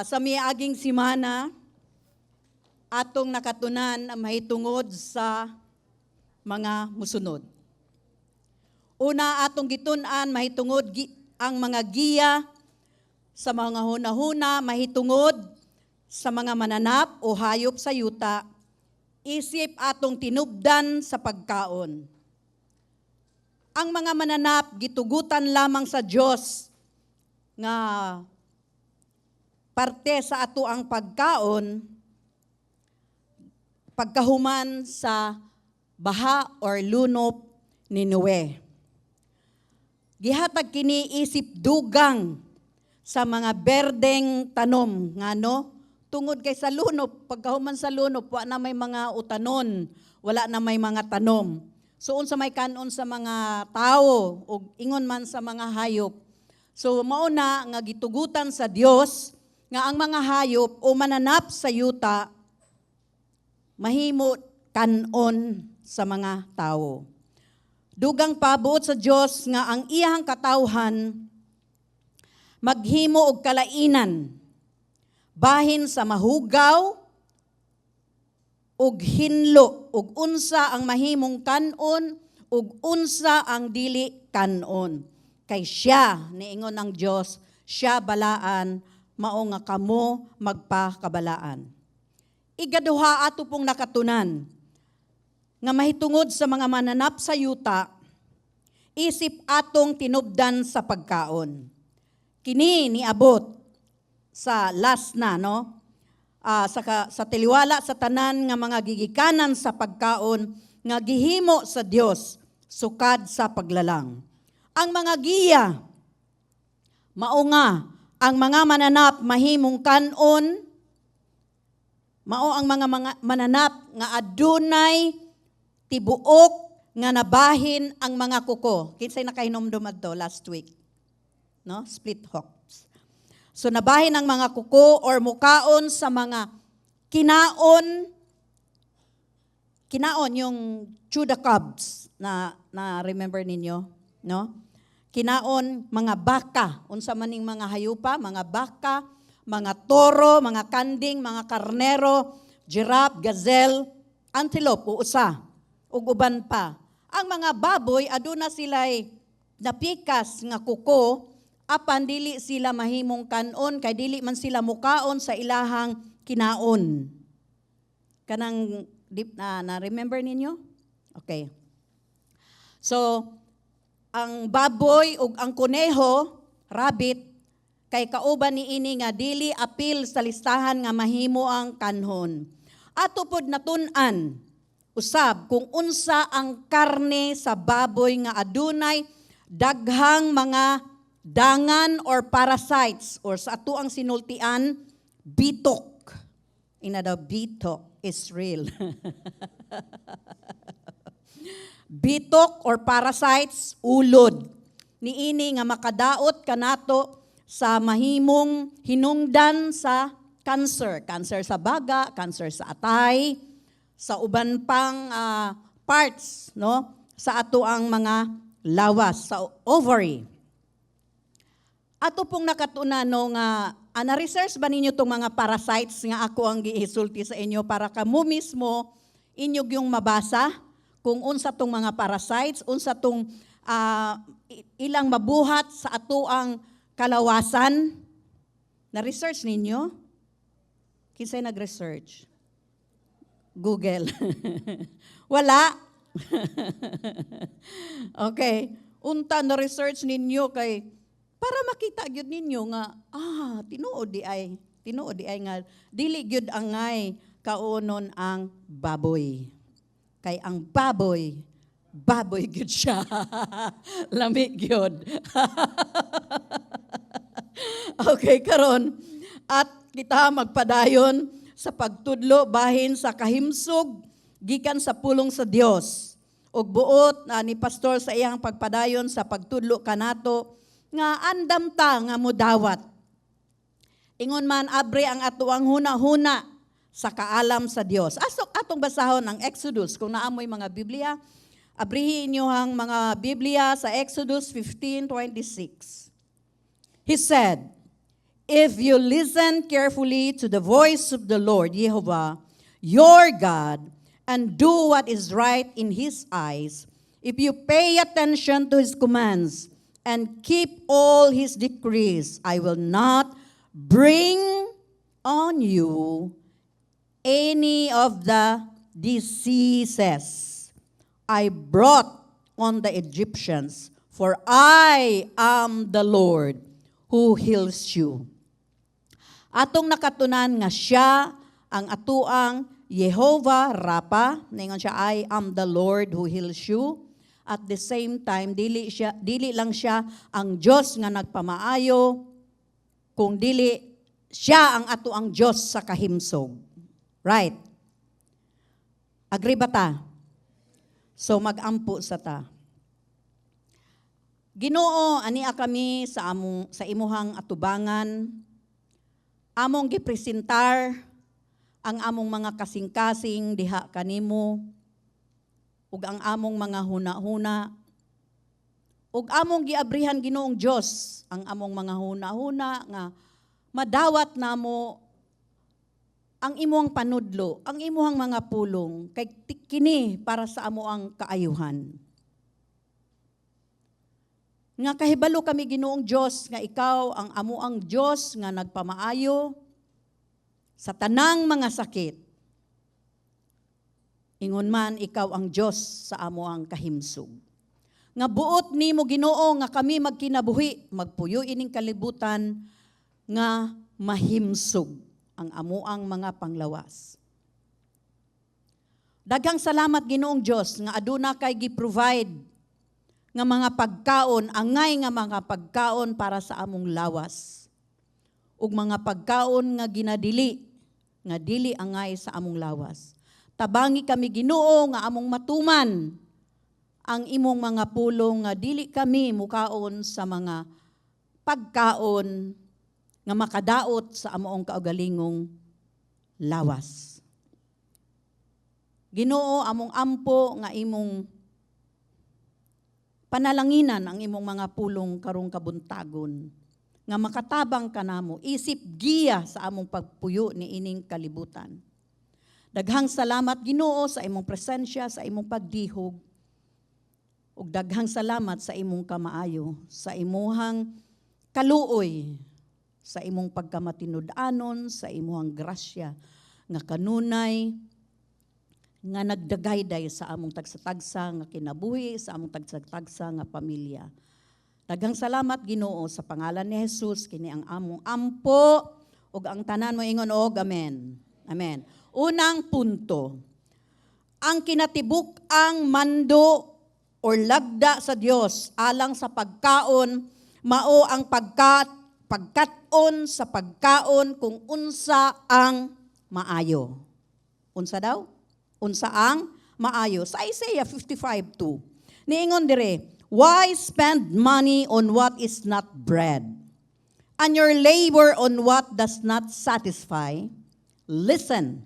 Sa miaging simana, atong nakatunan ang mahitungod sa mga musunod. Una, atong gitun-an mahitungod ang mga giya sa mga hunahuna, mahitungod sa mga mananap o hayop sa yuta, isip atong tinubdan sa pagkaon. Ang mga mananap, gitugutan lamang sa Diyos nga parte sa ato ang pagkaon, pagkahuman sa baha or lunop ni Noe. Gihatag kini isip dugang sa mga berdeng tanom, ngano? Tungod kay sa lunop, pagkahuman sa lunop, wala na may mga utanon, wala na may mga tanom. So unsa may kanon sa mga tao o ingon man sa mga hayop. So mauna nga gitugutan sa Dios nga ang mga hayop o mananap sa yuta mahimo kanon sa mga tao. Dugang pabuot sa Dios nga ang iyang katawhan maghimo og kalainan bahin sa mahugaw ug hinlo ug unsa ang mahimong kanon ug unsa ang dili kanon. Kay siya niingon ang Dios, siya balaan mao nga kamo magpakabalaan. Igaduha ato pong nakatunan nga mahitungod sa mga mananap sa yuta, isip atong tinubdan sa pagkaon. Kini niabot sa last na, no? Sa tiliwala sa tanan nga mga gigikanan sa pagkaon nga gihimo sa Dios sukad sa paglalang. Ang mga giya mao nga ang mga mananap mahimong kanon, mao ang mga mananap nga adunay tibuok nga nabahin ang mga kuko. Kinsay nakahinomdom adto last week? No? Split hooks. So nabahin ang mga kuko or mukaon sa mga kinaon yung chuda cubs na remember ninyo, no? Kinaon mga baka, unsa maning mga hayupa, mga baka, mga toro, mga kanding, mga karnero, giraffe, gazelle, antelope, usa, ug uban pa. Ang mga baboy aduna sila'y napikas nga kuko, apan dili sila mahimong kanon, kay dili man sila mukaon sa ilahang kinaon. Kanang deep na remember ninyo? Okay. So, ang baboy ug ang kuneho, rabbit, kay kauban ni ini nga dili apil sa listahan nga mahimo ang kanhon. Ato pod natun-an usab kung unsa ang karne sa baboy nga adunay daghang mga dangan or parasites or sa ato ang sinultian bitok. Ina daw bitok is real. Bitok or parasites, ulod. Niini nga makadaot kanato sa mahimong hinungdan sa cancer. Cancer sa baga, cancer sa atay, sa uban pang parts, no? Sa ato ang mga lawas, sa ovary. Ato pong nakatuna no nga, na-research ba ninyo itong mga parasites nga ako ang giisulti sa inyo para kamo mismo inyog yung mabasa? Kung unsa tong mga parasites, unsa tong ilang mabuhat sa ato ang kalawasan. Na-research ninyo? Kinsay nag-research? Google. Wala? Okay. Unta na-research ninyo kay para makita gyud ninyo nga tinuod di ay nga dili gyud angay kaunon ang baboy. Kay ang baboy gyud siya. Lami gyud. Okay, karon at kita magpadayon sa pagtudlo bahin sa kahimsog gikan sa pulong sa Dios. Ug buot ni pastor sa iyang pagpadayon sa pagtudlo kanato nga andam ta nga mudawat. Ingon man abre ang ato ang huna-huna sa kaalam sa Dios. Atong basahon ang Exodus kung naamoy mga Biblia. Abrihin niyo ang mga Biblia sa Exodus 15:26. He said, if you listen carefully to the voice of the Lord, Jehovah, your God, and do what is right in His eyes, if you pay attention to His commands and keep all His decrees, I will not bring on you any of the diseases I brought on the Egyptians, for I am the Lord who heals you. Atong nakatunan nga siya ang atuang Jehovah Rapha, ningon siya, I am the Lord who heals you. At the same time, dili lang siya ang Diyos nga nagpamaayo, kung dili siya ang atuang Diyos sa kahimsog. Right? Agree ba ta? So magampo sa ta. Ginoo, ania kami sa imuhang atubangan, among gipresentar ang among mga kasing-kasing diha kanimo, ug ang among mga huna-huna, ug among giabrihan Ginoong Dios ang among mga huna-huna nga madawat namo ang imuhang panudlo, ang imuhang mga pulong kay kini para sa amo ang kaayuhan. Nga kahibalo kami Ginoong Dios nga ikaw ang amo ang Dios nga nagpamaayo sa tanang mga sakit. Ingon man ikaw ang Dios sa amo ang kahimsog. Nga buot nimo Ginoo nga kami magkinabuhi, magpuyo ining kalibutan nga mahimsog ang amo ang mga panglawas. Daghang salamat Ginoong Dios nga aduna kay gi-provide nga mga pagkaon, angay nga mga pagkaon para sa among lawas. Ug mga pagkaon nga ginadili, nga dili angay sa among lawas. Tabangi kami Ginoo nga among matuman ang imong mga pulong nga dili kami mukaon sa mga pagkaon nga makadaot sa amoong kaugalingong lawas. Ginoo, among ampo nga imong panalanginan ang imong mga pulong karong kabuntagon nga makatabang kanamo, isip giya sa among pagpuyo ni ining kalibutan. Daghang salamat Ginoo sa imong presensya, sa imong pagdihog, ug daghang salamat sa imong kamaayo, sa imuhang kaluoy, sa imong pagkamatinud-anon, sa imuhang grasya nga kanunay nga nagdagayday sa among tagsa-tagsa nga kinabuhi, sa among tagsa-tagsa nga pamilya. Daghang salamat Ginoo sa pangalan ni Jesus, kini ang among ampo ug ang tanan mo ingon og amen. Amen. Unang punto, ang kinatibuk ang mando or lagda sa Dios alang sa pagkaon mao ang pagkaton sa pagkaon kung unsa ang maayo. Unsa daw? Unsa ang maayo. Sa Isaiah 55:2, niingon dire, why spend money on what is not bread, and your labor on what does not satisfy? Listen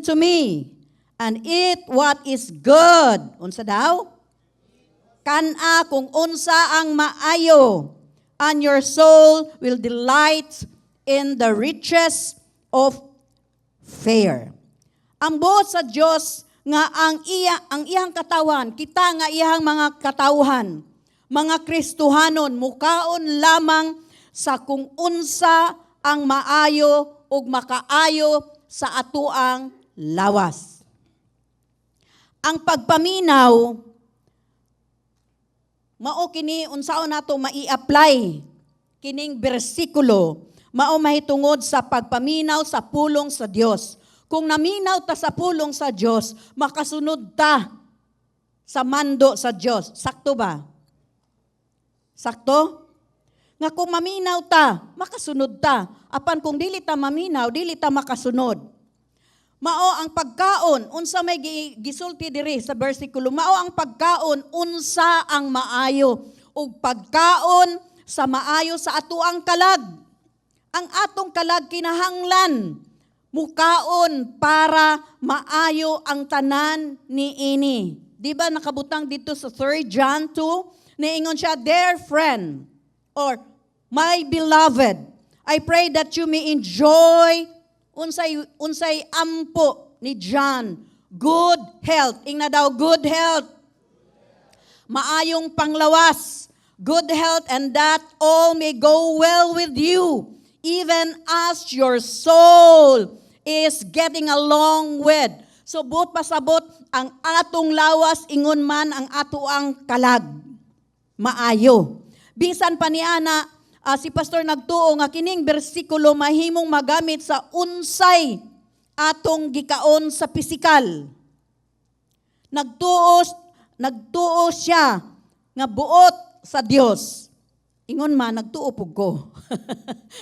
to me, and eat what is good. Unsa daw? Kana kung unsa ang maayo, and your soul will delight in the riches of fare. Ang buot sa Dios nga ang iyang katawan, kita nga iyang mga katawhan, mga Kristohanon, mukaon lamang sa kung unsa ang maayo ug makaayo sa atuang lawas. Ang pagpaminaw mao kini unsaon nato mai-apply kining bersikulo, mao mahitungod sa pagpaminaw sa pulong sa Dios. Kung naminaw ta sa pulong sa Dios, makasunod ta sa mando sa Dios. Sakto ba? Sakto? Nga kung maminaw ta, makasunod ta. Apan kung dili ta maminaw, dili ta makasunod. Mao ang pagkaon, unsa may gisulti diri sa bersikulo, mao ang pagkaon, unsa ang maayo, ug pagkaon sa maayo sa atuang kalag. Ang atong kalag kinahanglan, mukaon para maayo ang tanan ni ini. Di ba nakabutang dito sa 3 John 2, niingon siya, dear friend, or my beloved, I pray that you may enjoy unsay ampo ni John, good health. Ingna daw, good health. Maayong panglawas, good health, and that all may go well with you, even as your soul is getting along with. So buot pasabot ang atong lawas, ingon man ang ato ang kalag. Maayo. Bisan pa niana, si pastor nagtuo nga kining bersikulo mahimong magamit sa unsay atong gikaon sa pisikal. Nagtuo siya nga buot sa Dios. Ingon man, nagtuo pug ko.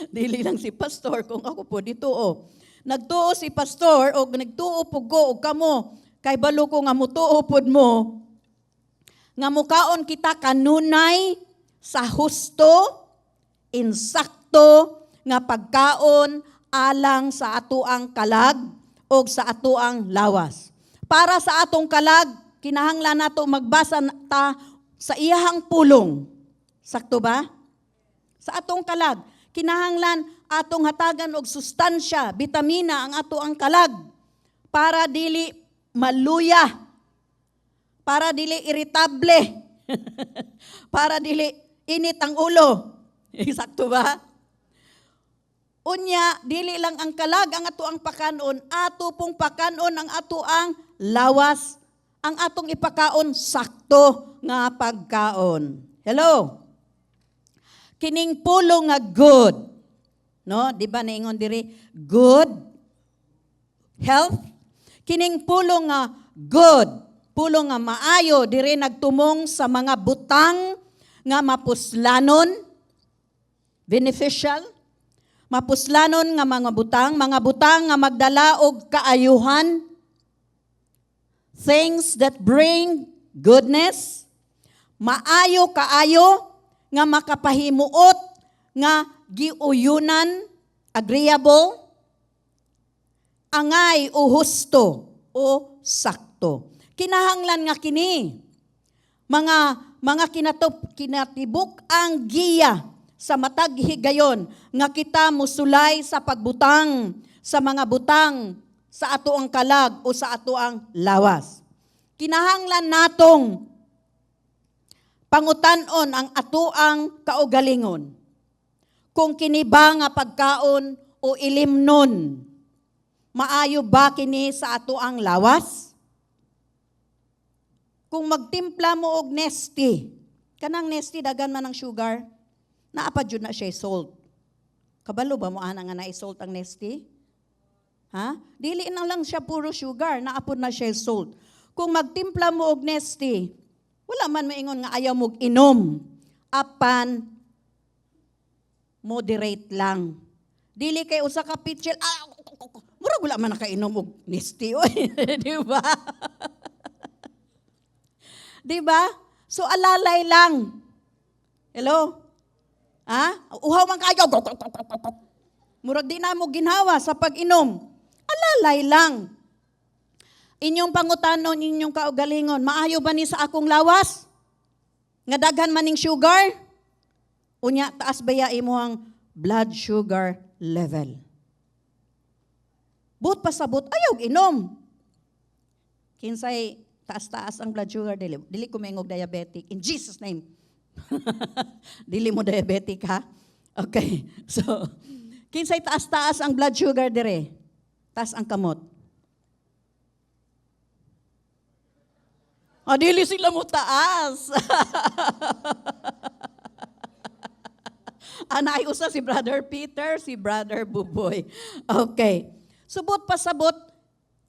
Dili lang si pastor kung ako po dituo. Nagtuo si pastor o nagtuo pug ko o kamo kay balo ko nga mutuo pod mo nga mukaon kita kanunay sa husto, insakto nga pagkaon alang sa atoang kalag o sa atoang lawas. Para sa atong kalag, kinahanglan nato magbasa ta sa iyahang pulong. Sakto ba? Sa atong kalag, kinahanglan atong hatagan og sustansya, bitamina ang atoang kalag para dili maluya, para dili irritable, para dili init ang ulo. Sakto ba? Unya, dili lang ang kalag ang ato ang pakanon, ato pong pakanon ang ato ang lawas, ang atong ipakaon sakto nga pagkaon. Hello? Kining pulong nga good, no? Di ba naingon diri, good health? Kining pulong nga good, pulong nga maayo, diri nagtumong sa mga butang nga mapuslanon, beneficial, mapuslanon nga mga butang nga magdala og kaayuhan, things that bring goodness, maayo kaayo nga makapahimuot nga giuyunan, agreeable, angay o husto o sakto. Kinahanglan nga kini mga kinatibuk ang giya sa matag higayon nga kita musulay sa pagbutang sa mga butang sa ato ang kalag o sa ato ang lawas. Kinahanglan natong pangutan-on ang ato ang kaugalingon. Kung kini ba nga pagkaon o ilimnon, maayo ba kini sa ato ang lawas? Kung magtimpla mo og nesty, kanang nesty dagan man ang sugar, naapa jud na siya salt. Kabalo ba mo ana nga na salt ang nesty? Ha? Dili na lang siya puro sugar, naapod na siya salt. Kung magtimpla mo og nesty, wala man maingon nga ayaw mog inom. Apan moderate lang. Dili kay usa ka pitchel, murag wala man nakainom og nesty oy, di ba? Di ba? So alalay lang. Hello? Ha? Uhaw man kayo. Murag di na mo ginhawa sa pag-inom. Alalay lang. Inyong pangutanon, inyong kaugalingon, maayo ba ni sa akong lawas? Nga daghan maning sugar? Unya, taas baya imo ang blood sugar level. But pasabot, ayaw inom. Kinsay taas-taas ang blood sugar, dili ko maingog diabetic. In Jesus' name. Dili mo diabetic, ha? Okay. So, kinsay taas-taas ang blood sugar dire? Taas ang kamot. Dili sila mo taas. Anay usa si Brother Peter, si Brother Buboy. Okay. Subot pasabot,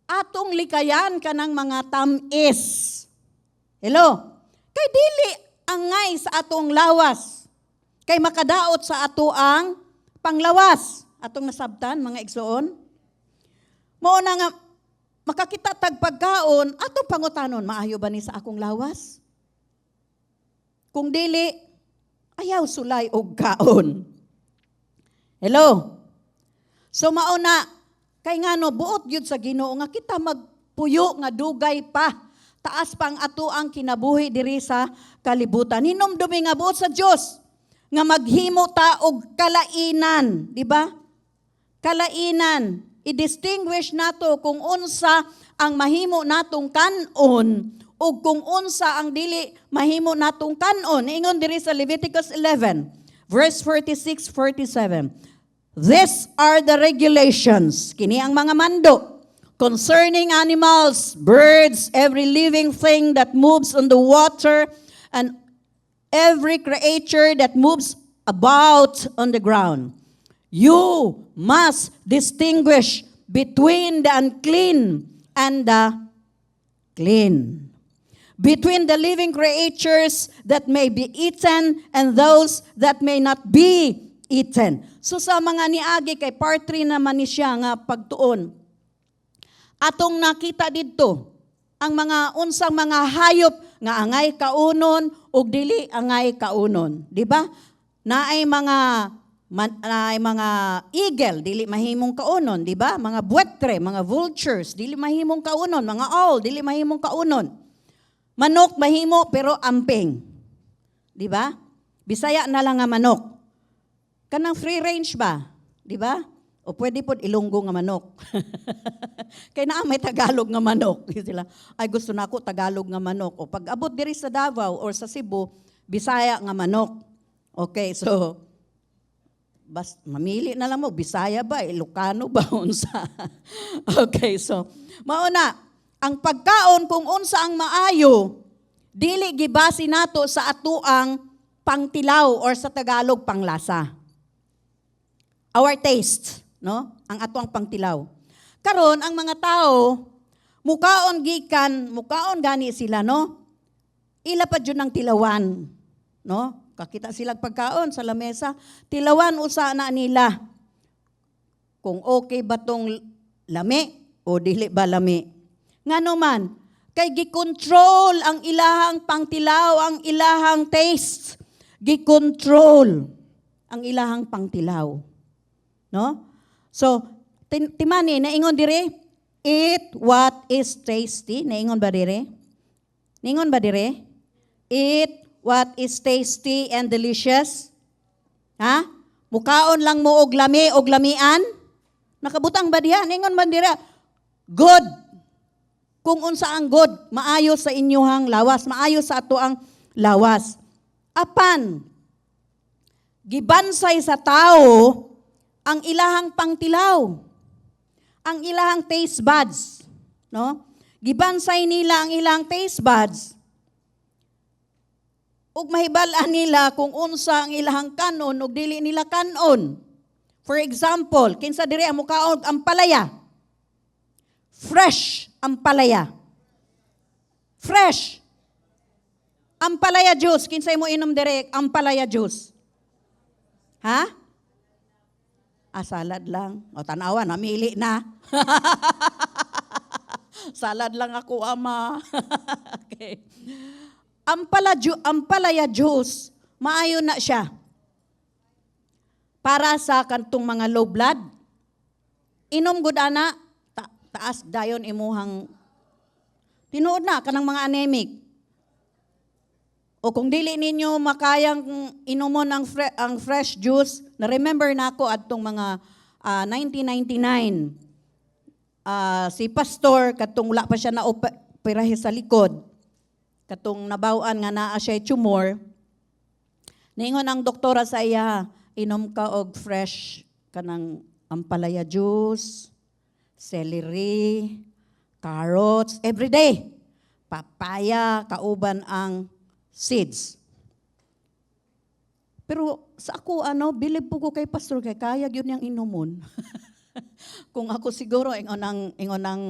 atong likayan kanang mga tamis. Hello? Kay dili angay sa atong lawas. Kay makadaot sa ato ang panglawas. Atong nasabtan, mga igsoon. Mao na nga, makakita tag pagkaon, atong pangutanon, maayo ba ni sa akong lawas? Kung dili, ayaw sulay og kaon. Hello? So mauna, kay ngano buot gyud sa Ginoo nga kita magpuyo nga dugay pa. Taas pang ato ang kinabuhi diri sa kalibutan. Hinumdumi nga buot sa Dios nga maghimo ta og kalainan, di ba? Kalainan. I-distinguish nato kung unsa ang mahimo natong kanon o kung unsa ang dili mahimo natong kanon. Ingon diri sa Leviticus 11, verse 46-47. These are the regulations, kini ang mga mando, concerning animals, birds, every living thing that moves on the water, and every creature that moves about on the ground. You must distinguish between the unclean and the clean. Between the living creatures that may be eaten and those that may not be eaten. So sa mga niagi kay part 3 naman ni siya nga pagtuon. Atong nakita didto ang mga unsang mga hayop nga angay kaunon ug dili angay kaunon, di ba? Naay mga eagle dili mahimong kaunon, di ba? Mga buitre, mga vultures dili mahimong kaunon, mga owl dili mahimong kaunon. Manok mahimo pero amping. Di ba? Bisaya na lang nga manok. Kanang free range ba? Di ba? O pwede po ilunggo nga manok. Kaya na may Tagalog nga manok. Sila, ay gusto na ako Tagalog nga manok. O pag abot diri sa Davao or sa Cebu, Bisaya nga manok. Okay, so mamili na lang mo, Bisaya ba, Ilocano ba, unsa? Okay, so mauna, ang pagkaon kung unsa ang maayo, dili gibasi nato sa atuang pangtilaw or sa Tagalog panglasa. Our taste, no? Ang atuang pangtilaw. Karon ang mga tao mukaon gani sila, no? Ila pa jud ang tilawan, no? Kakita silang pagkaon sa lamesa, tilawan usa na nila. Kung okay ba tong lami o dili ba lami. Ngano man, kay gikontrol ang ilahang pangtilaw, ang ilahang taste. Gikontrol ang ilahang pangtilaw. No? So, timani, naingon dire, eat what is tasty. Naingon ba dire? Naingon ba dire? Eat what is tasty and delicious. Ha? Mukaon lang mo og lami og lamian? Nakabutang ba diha? Naingon ba dire? Good. Kung unsa ang good, maayo sa inyuhang lawas, maayo sa ato ang lawas. Apan, gibansay sa tao ang ilahang pangtilaw, ang ilahang taste buds, no? Gibansay nila ang ilang taste buds. Ug mahibal-an nila kung unsa ang ilahang kanon ug dili nila kanon. For example, kinsa diri ang mukaon ang palaya? Fresh ang palaya. Fresh. Ang palaya juice, kinsay mo inom dire ang palaya juice? Ha? Salad lang. O tanawa, namili na. Salad lang ako, ama. Okay. Ang palaya juice, maayo na siya. Para sa kantong mga low blood. Inom gud ana, taas dayon imuhang tinuod na kanang mga anemic. O kung dili ninyo makayang inomon ang fresh juice, na-remember na ako adtong mga 1999. Si pastor, katong wala pa siya na operahe sa likod, katong nabawan nga naa siya tumor, naingon ang doktora sa iya, inom ka og fresh kanang ampalaya juice, celery, carrots, every day. Papaya, kauban ang seeds. Pero sa ako, believe po ko kay pastor, kay kaya yun yung inumon. Kung ako siguro, ingon ng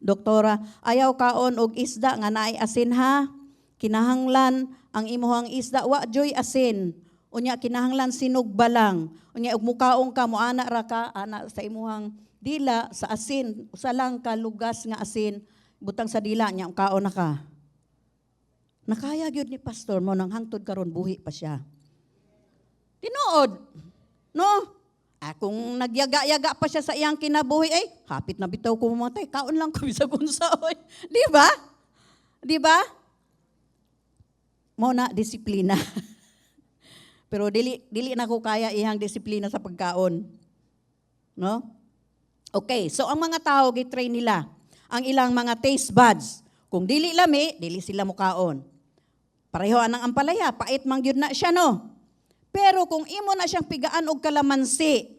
doktora, ayaw kaon og isda nga naay asin ha, kinahanglan ang imuhang isda, wa joy asin. Unya kinahanglan sinugba lang. Unya ug mukaong ka, moana ra ka, ana sa imuhang dila sa asin, usa lang ka lugas nga asin, butang sa dila niya, kaon na ka. Nakaya gyud ni pastor mo nang hangtod karon buhi pa siya. Tinuod, no? Kung nagyaga-yaga pa siya sa iyang kinabuhi, hapit na bitaw ko mamatay, kaon lang ko bisag unsa oy. Di ba? Di ba? Mo na disiplina. Pero dili na ko kaya ihang disiplina sa pagkaon. No? Okay, so ang mga tao gitrain nila ang ilang mga taste buds. Kung dili lami, dili sila mukaon. Pareho anang ampalaya, pait man gyud na siya no. Pero kung imo na siyang pigaan og kalamansi,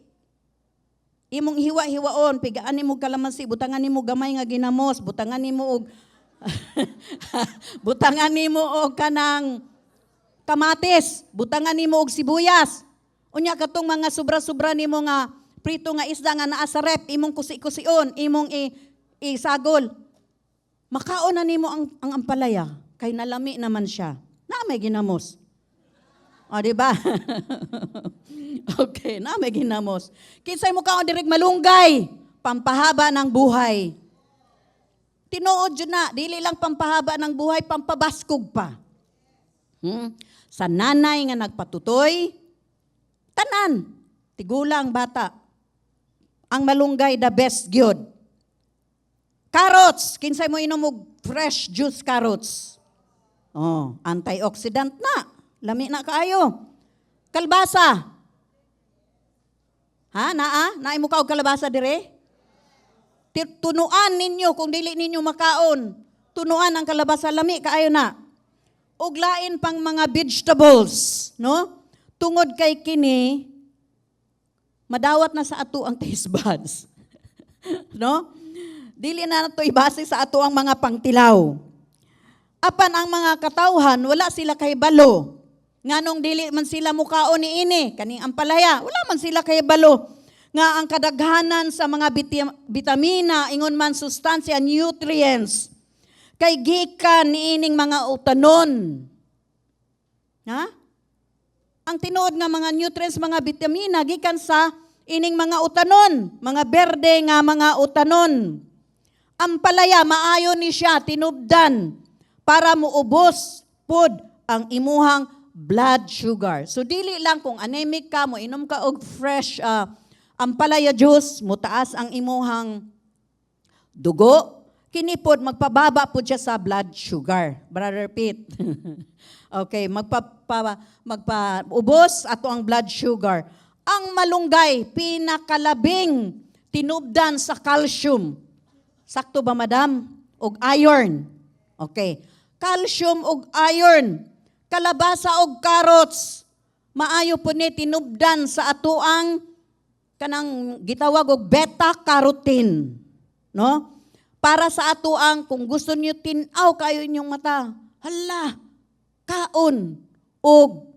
imong hiwa-hiwaon, pigaan nimo kalamansi, butangan nimo gamay nga ginamos, butangan nimo og butangan nimo og kanang kamatis, butangan nimo og sibuyas. Unya katong mga sobra-sobra nimo nga prito nga isda nga naa sa rep, imong kusi-kusion, imong isagol. Makaon na nimo ang ampalaya, kay nalami naman siya. Na may ginamos. O, di ba? Okay, na may ginamos. Kinsay mo kaon direk malunggay, pampahaba ng buhay. Tinuod yun na, dili lang pampahaba ng buhay, pampabaskog pa. Sa nanay nga nagpatutoy, tanan, tigulang bata. Ang malunggay the best gyud. Carrots, kinsay mo inom og fresh juice carrots. Oh, antioxidant na. Lami na kaayo. Kalbasa. Ha, naa? Naay mo ka og kalabasa dire? Tunuan ninyo kung dili ninyo makaon. Tunuan ang kalabasa, lami kaayo na. Og lain pang mga vegetables, no? Tungod kay kini madawat na sa ato ang taste buds. No? Dili na nato ibase sa ato ang mga pangtilaw. Apan ang mga katawhan, wala sila kay balo. Nganong dili man sila mukaon ni ini, kaning ampalaya, wala man sila kay balo. Nga ang kadaghanan sa mga bitamina, ingon man sustansya, nutrients, kay gikan ni ining mga utanon. Ha? Ang tinuod nga mga nutrients, mga bitamina, gikan sa ining mga utanon, mga berde nga mga utanon. Ampalaya, maayo ni siya, tinubdan, para muubos pod ang imuhang blood sugar. So dili lang kung anemic ka, mo inom ka og fresh ampalaya juice, mutaas ang imuhang dugo, kini pod magpababa pod siya sa blood sugar. Brother Pete. Okay, magpaubos ato ang blood sugar. Ang malunggay, pinakalabing tinubdan sa calcium. Sakto ba, madam? Og iron. Okay. Calcium og iron. Kalabasa og carrots. Maayo po ni tinubdan sa atoang kanang gitawag og beta-carotene. No? Para sa atoang, kung gusto niyo tinaw kayo inyong mata, hala, kaon og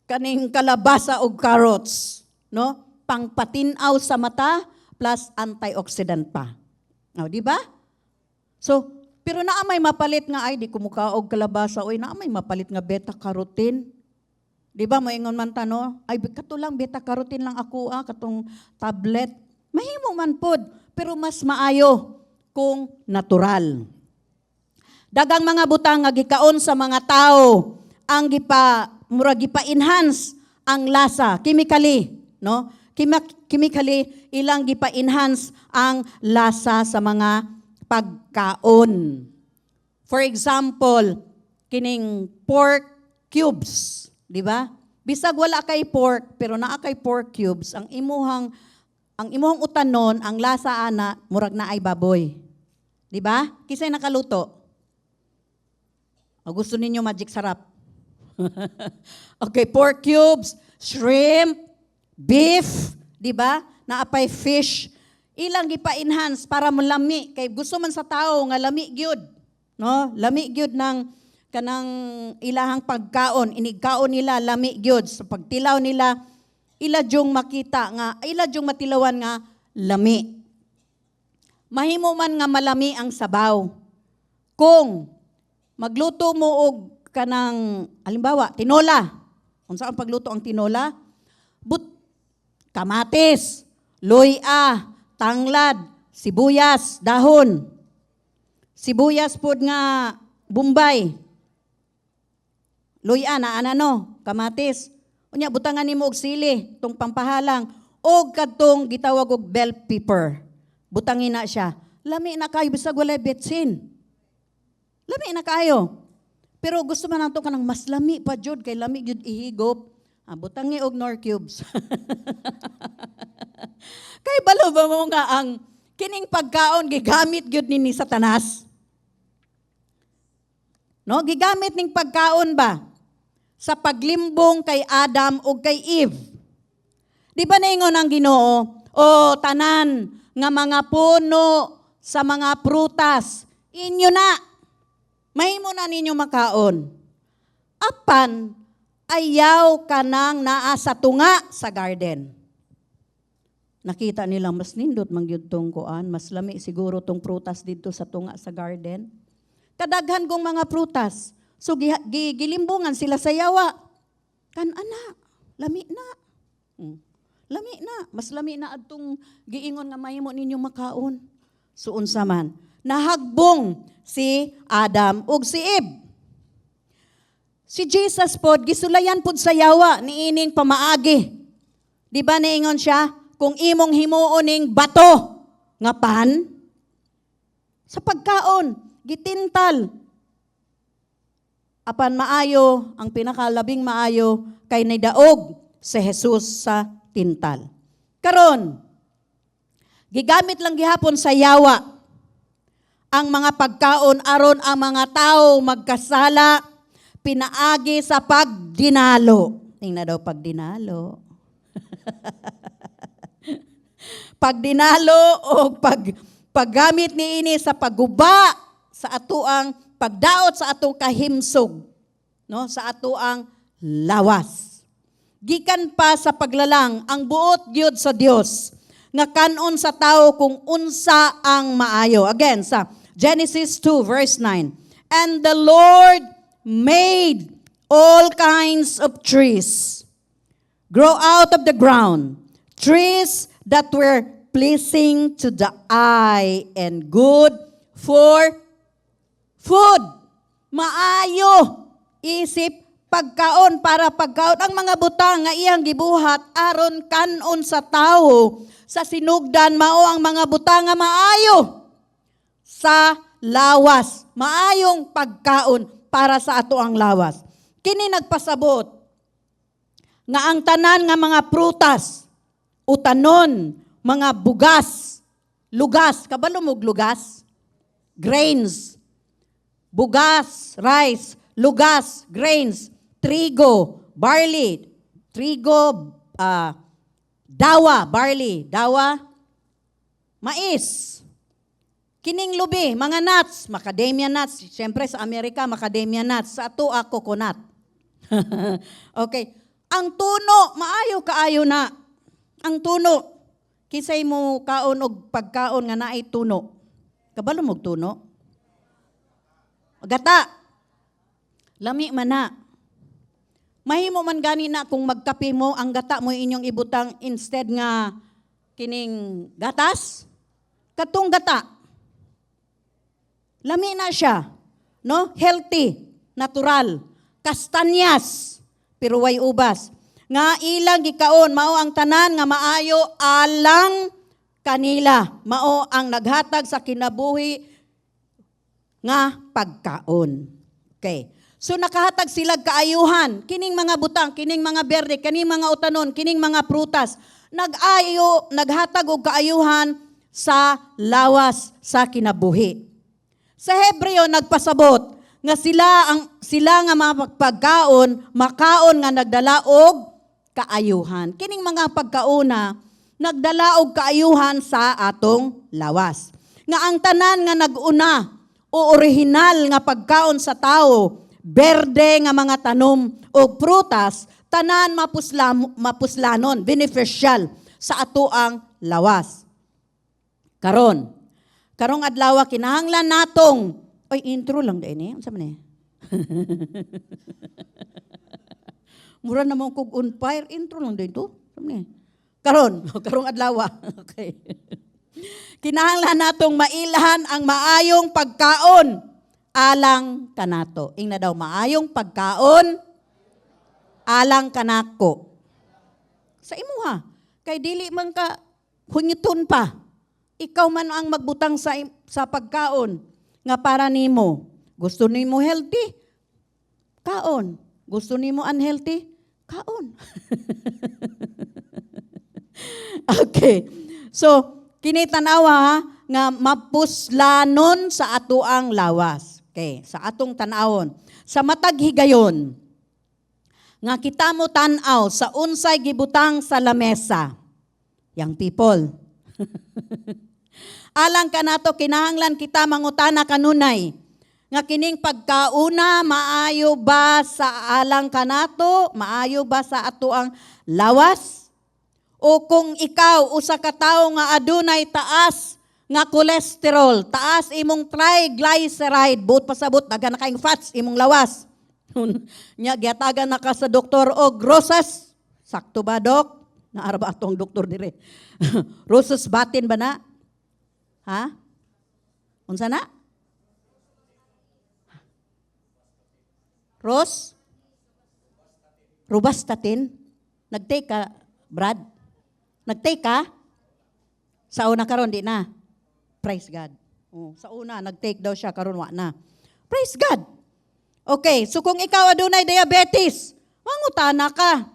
kaning kalabasa og carrots. No? Pangpatinaw sa mata plus antioxidant pa. O, di ba? So, pero naamay mapalit nga, ay, di kumukaog kalabasa, oy, naamay mapalit nga beta-carotene. Di ba, moingon man tano, ay, kato lang, beta-carotene lang ako, katong tablet. Mahimo man pod, pero mas maayo kung natural. Dagang mga butang nga gikaon sa mga tao, ang gipa-enhance ang lasa, chemically, no? Chemically, ilang gipa-enhance ang lasa sa mga pagkaon. For example, kining pork cubes, di ba? Bisag wala kay pork, pero naa kay pork cubes, ang imuhang utanon, ang lasa ana, murag na ay baboy. Di ba? Kisay nakaluto? O gusto ninyo magic sarap? Okay, pork cubes, shrimp, beef, di ba? Naapay fish. Ilang gipa-enhance para mo lami. Kay gusto man sa tao nga lami gyud. No? Lami gyud ng kanang ilahang pagkaon. Inigkaon nila lami gyud. Sa pagtilaw nila, ila jung makita nga, ila jung matilawan nga lami. Mahimo man nga malami ang sabaw. Kung magluto mo og kanang, halimbawa, tinola. Unsa ang pagluto ang tinola? Kamatis, loya, tanglad, sibuyas, dahon. Sibuyas pod nga Bombay. Loya na anano, kamatis. Unya butangan nimo og sili, tong pampahalang, og kadtong gitawag og bell pepper. Butangin na siya. Lami na kayo bisag walay betsin. Lami na kayo. Pero gusto man nato kanang mas lami pa jud kay lami jud ihigop. Butangi og nor cubes. Kay balo ba mo nga ang kining pagkaon gigamit gyud ni Satanas? No, gigamit ning pagkaon ba sa paglimbong kay Adam ug kay Eve. Di ba naingon ang Ginoo, o tanan nga mga puno sa mga prutas, inyo na, mahimo na ninyo makaon. Apan, ayaw ka nang naa sa tunga sa garden. Nakita nila, mas nindot mangyud tong kuan, mas lami siguro tong prutas dito sa tunga sa garden. Kadaghan kong mga prutas, so gilimbungan sila sa yawa. Kan-ana, lami na. Lami na, mas lami na adtong giingon nga mahimo ninyo makaon. So unsa man, nahagbong si Adam ug si Eve. Si Jesus pod gisulayan pod sa yawa niining pamaagi. Di ba niingon siya, kung imong himuon ning bato nga pan sa pagkaon, gitintal. Apan maayo, ang pinakalabing maayo kay nidaog si Jesus sa tintal. Karon, gigamit lang gihapon sa yawa ang mga pagkaon aron ang mga tao magkasala, pinaagi sa pagdinalo. Tingnan daw pagdinalo. Pagdinalo o paggamit niini sa pagguba sa atuang pagdaot sa atong kahimsog, no, sa atuang lawas. Gikan pa sa paglalang ang buot gyud sa Dios nga kanon sa tao kung unsa ang maayo. Again sa Genesis 2 verse 9. And the Lord made all kinds of trees grow out of the ground, trees that were pleasing to the eye and good for food. Maayo isip pagkaon para pagkaon ang mga butang nga iyang gibuhat aron kanon sa tawo sa sinugdan mao ang mga butang nga maayo sa lawas, maayong pagkaon para sa ato ang lawas. Kini nagpasabot nga ang tanan nga mga prutas, utanon, mga bugas, lugas, kabalo mo lugas? Grains, bugas, rice, lugas, grains, trigo, barley, dawa, barley, dawa, mais. Kining lubi, mga nuts, macadamia nuts. Siyempre sa Amerika, macadamia nuts. Sa ato, coconut. Okay. Ang tuno, maayo kaayo na. Ang tuno, kisay mo kaon og pagkaon nga naay tuno. Kabalo mo tuno? Gata. Lami man na. Mahimo man gani na kung magkape mo, ang gata mo inyong ibutang instead nga kining gatas. Katong gata. Lami na siya. No? Healthy. Natural. Kastanyas. Pero way ubas. Nga ilang gikaon, mao ang tanan nga maayo alang kanila. Mao ang naghatag sa kinabuhi nga pagkaon. Okay. So nakahatag sila kaayuhan, kining mga butang, kining mga berde, kining mga utanon, kining mga prutas, naghatag og kaayuhan sa lawas sa kinabuhi. Sa Hebreo nagpasabot nga sila nga mga pagkaon, makaon nga nagdala og kaayuhan. Kining mga pagkauna nagdala og kaayuhan sa atong lawas. Nga ang tanan nga naguna o orihinal nga pagkaon sa tao, berde nga mga tanom o prutas, tanan mapuslanon, beneficial sa atoang lawas. Karong adlaw kinahanglan natong, oy intro lang din unsa man Mura namang kog on fire, intro lang din to. Karong adlaw. Okay. Kinahanglan natong mailahan ang maayong pagkaon alang kanato. Ingna daw maayong pagkaon alang kanako. Sa imuha, kay dili man ka hungiton pa. Ikaw man ang magbutang sa pagkaon nga para nimo. Gusto nimo healthy? Kaon. Gusto nimo unhealthy? Kaon. Okay. So, kini tanawa ha, nga mapuslanon sa atoang lawas. Okay, sa atong tanawon. Sa matag higayon, nga kita mo tanaw sa unsay gibutang sa lamesa. Young people. Alang ka nato, kinahanglan kita mangutana kanunay. Nga kining pagkauna, maayo ba sa alang ka nato? Maayo ba sa atoang lawas? O kung ikaw, usa ka tawo nga adunay taas nga cholesterol, taas imong triglyceride, buot pasabot, daga na kayong fats, imong lawas. Nya, giatagan na ka sa doktor og rosas. Sakto ba, dok? Naara ba atong doktor dire? Rosas batin ba na? Ha? Unsa na? Robastatin? Nag-take ka, Brad? Nag-take ka? Sa una karon di na. Praise God. Oh, sa una, nag-take daw siya, karon wa na. Praise God. Okay, so kung ikaw adunay diabetes, mangutana ka.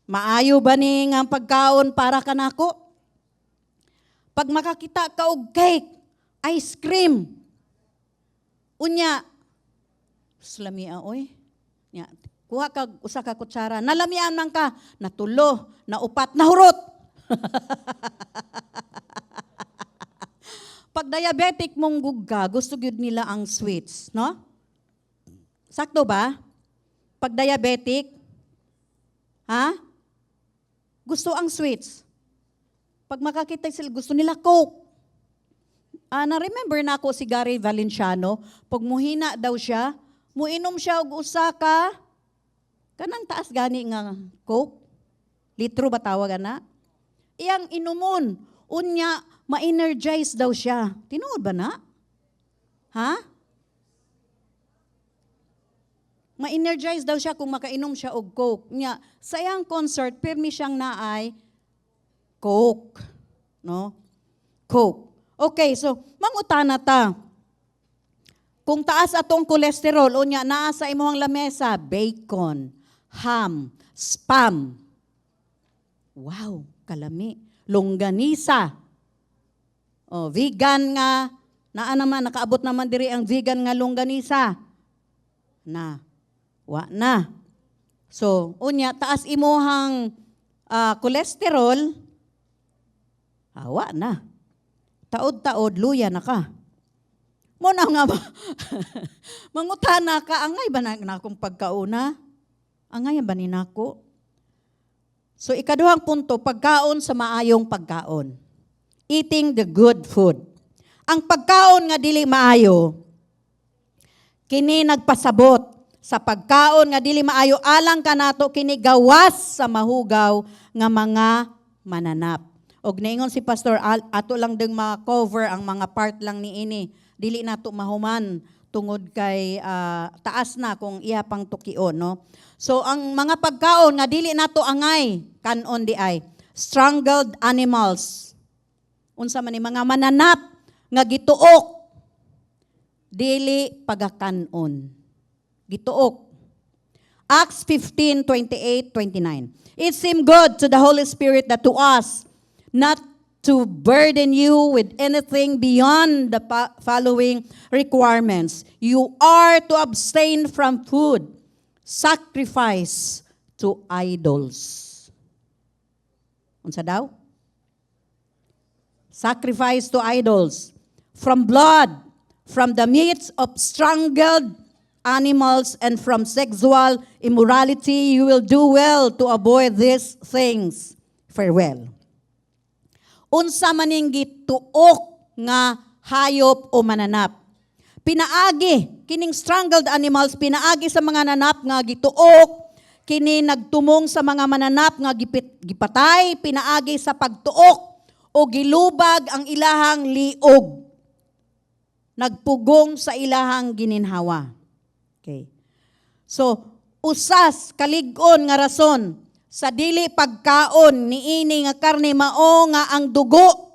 Maayo ba ni nga pagkaon para kanako? Pag makakita ka og cake, ice cream, unya, lamia oy. Nya, kuha ka usa ka kutsara, nalamian man ka, natulo, naupat, nahurot. Pag diabetic mong gugga, gusto gyud nila ang sweets, no? Sakto ba? Pag diabetic, ha? Gusto ang sweets. Pag makakita sila, gusto nila Coke. Na-remember na ako si Gary Valenciano, pag muhina daw siya, muinom siya og usa ka, kanang taas gani nga Coke, litro ba tawagan na? Iyang inumon, unya, ma-energize daw siya. Tinuod ba na? Ha? Ma-energize daw siya kung makainom siya og Coke. Nya, sa iyang concert, pirmi siyang naay Coke. No? Coke. Okay, so, mangutana ta. Kung taas atong kolesterol, unya, naa sa imuhang lamesa, bacon, ham, spam. Wow, kalami. Longganisa. Oh, vegan nga, naa naman, nakaabot naman diri ang vegan nga longganisa. Wa na. So, unya, taas imuhang kolesterol, wa na. Taod-taod, luya na ka. Muna nga ba? Mangutana ka, angay ba na akong pagkauna? Angay ba ni nako? So, ikaduhang punto, pagkaon sa maayong pagkaon. Eating the good food. Ang pagkaon nga dili maayo, kini nagpasabot sa pagkaon nga dili maayo, alang kanato kini gawas sa mahugaw nga mga mananap. Og naingon si Pastor, ato lang ding ma-cover ang mga part lang ni ini. Dili nato mahuman tungod kay taas na kung iya pang tukion, no? So ang mga pagkaon nga dili nato angay kanon di ay strangled animals. Unsa man ni mga mananap nga gituok, dili pagakanon. Gituok. Acts 15:28-29. It seemed good to the Holy Spirit that to us not to burden you with anything beyond the following requirements. You are to abstain from food, sacrifice to idols. Unsa daw? Sacrifice to idols. From blood, from the meats of strangled animals, and from sexual immorality, you will do well to avoid these things. Farewell. Unsa maning gituok nga hayop o mananap. Pinaagi, kining strangled animals, pinaagi sa mga nanap nga gituok, kini nagtumong sa mga mananap nga gipatay, pinaagi sa pagtuok, o gilubag ang ilahang liog. Nagpugong sa ilahang gininhawa. Okay. So, usas, kalig-on nga rason, sa dili pagkaon ni ini nga karne mao nga ang dugo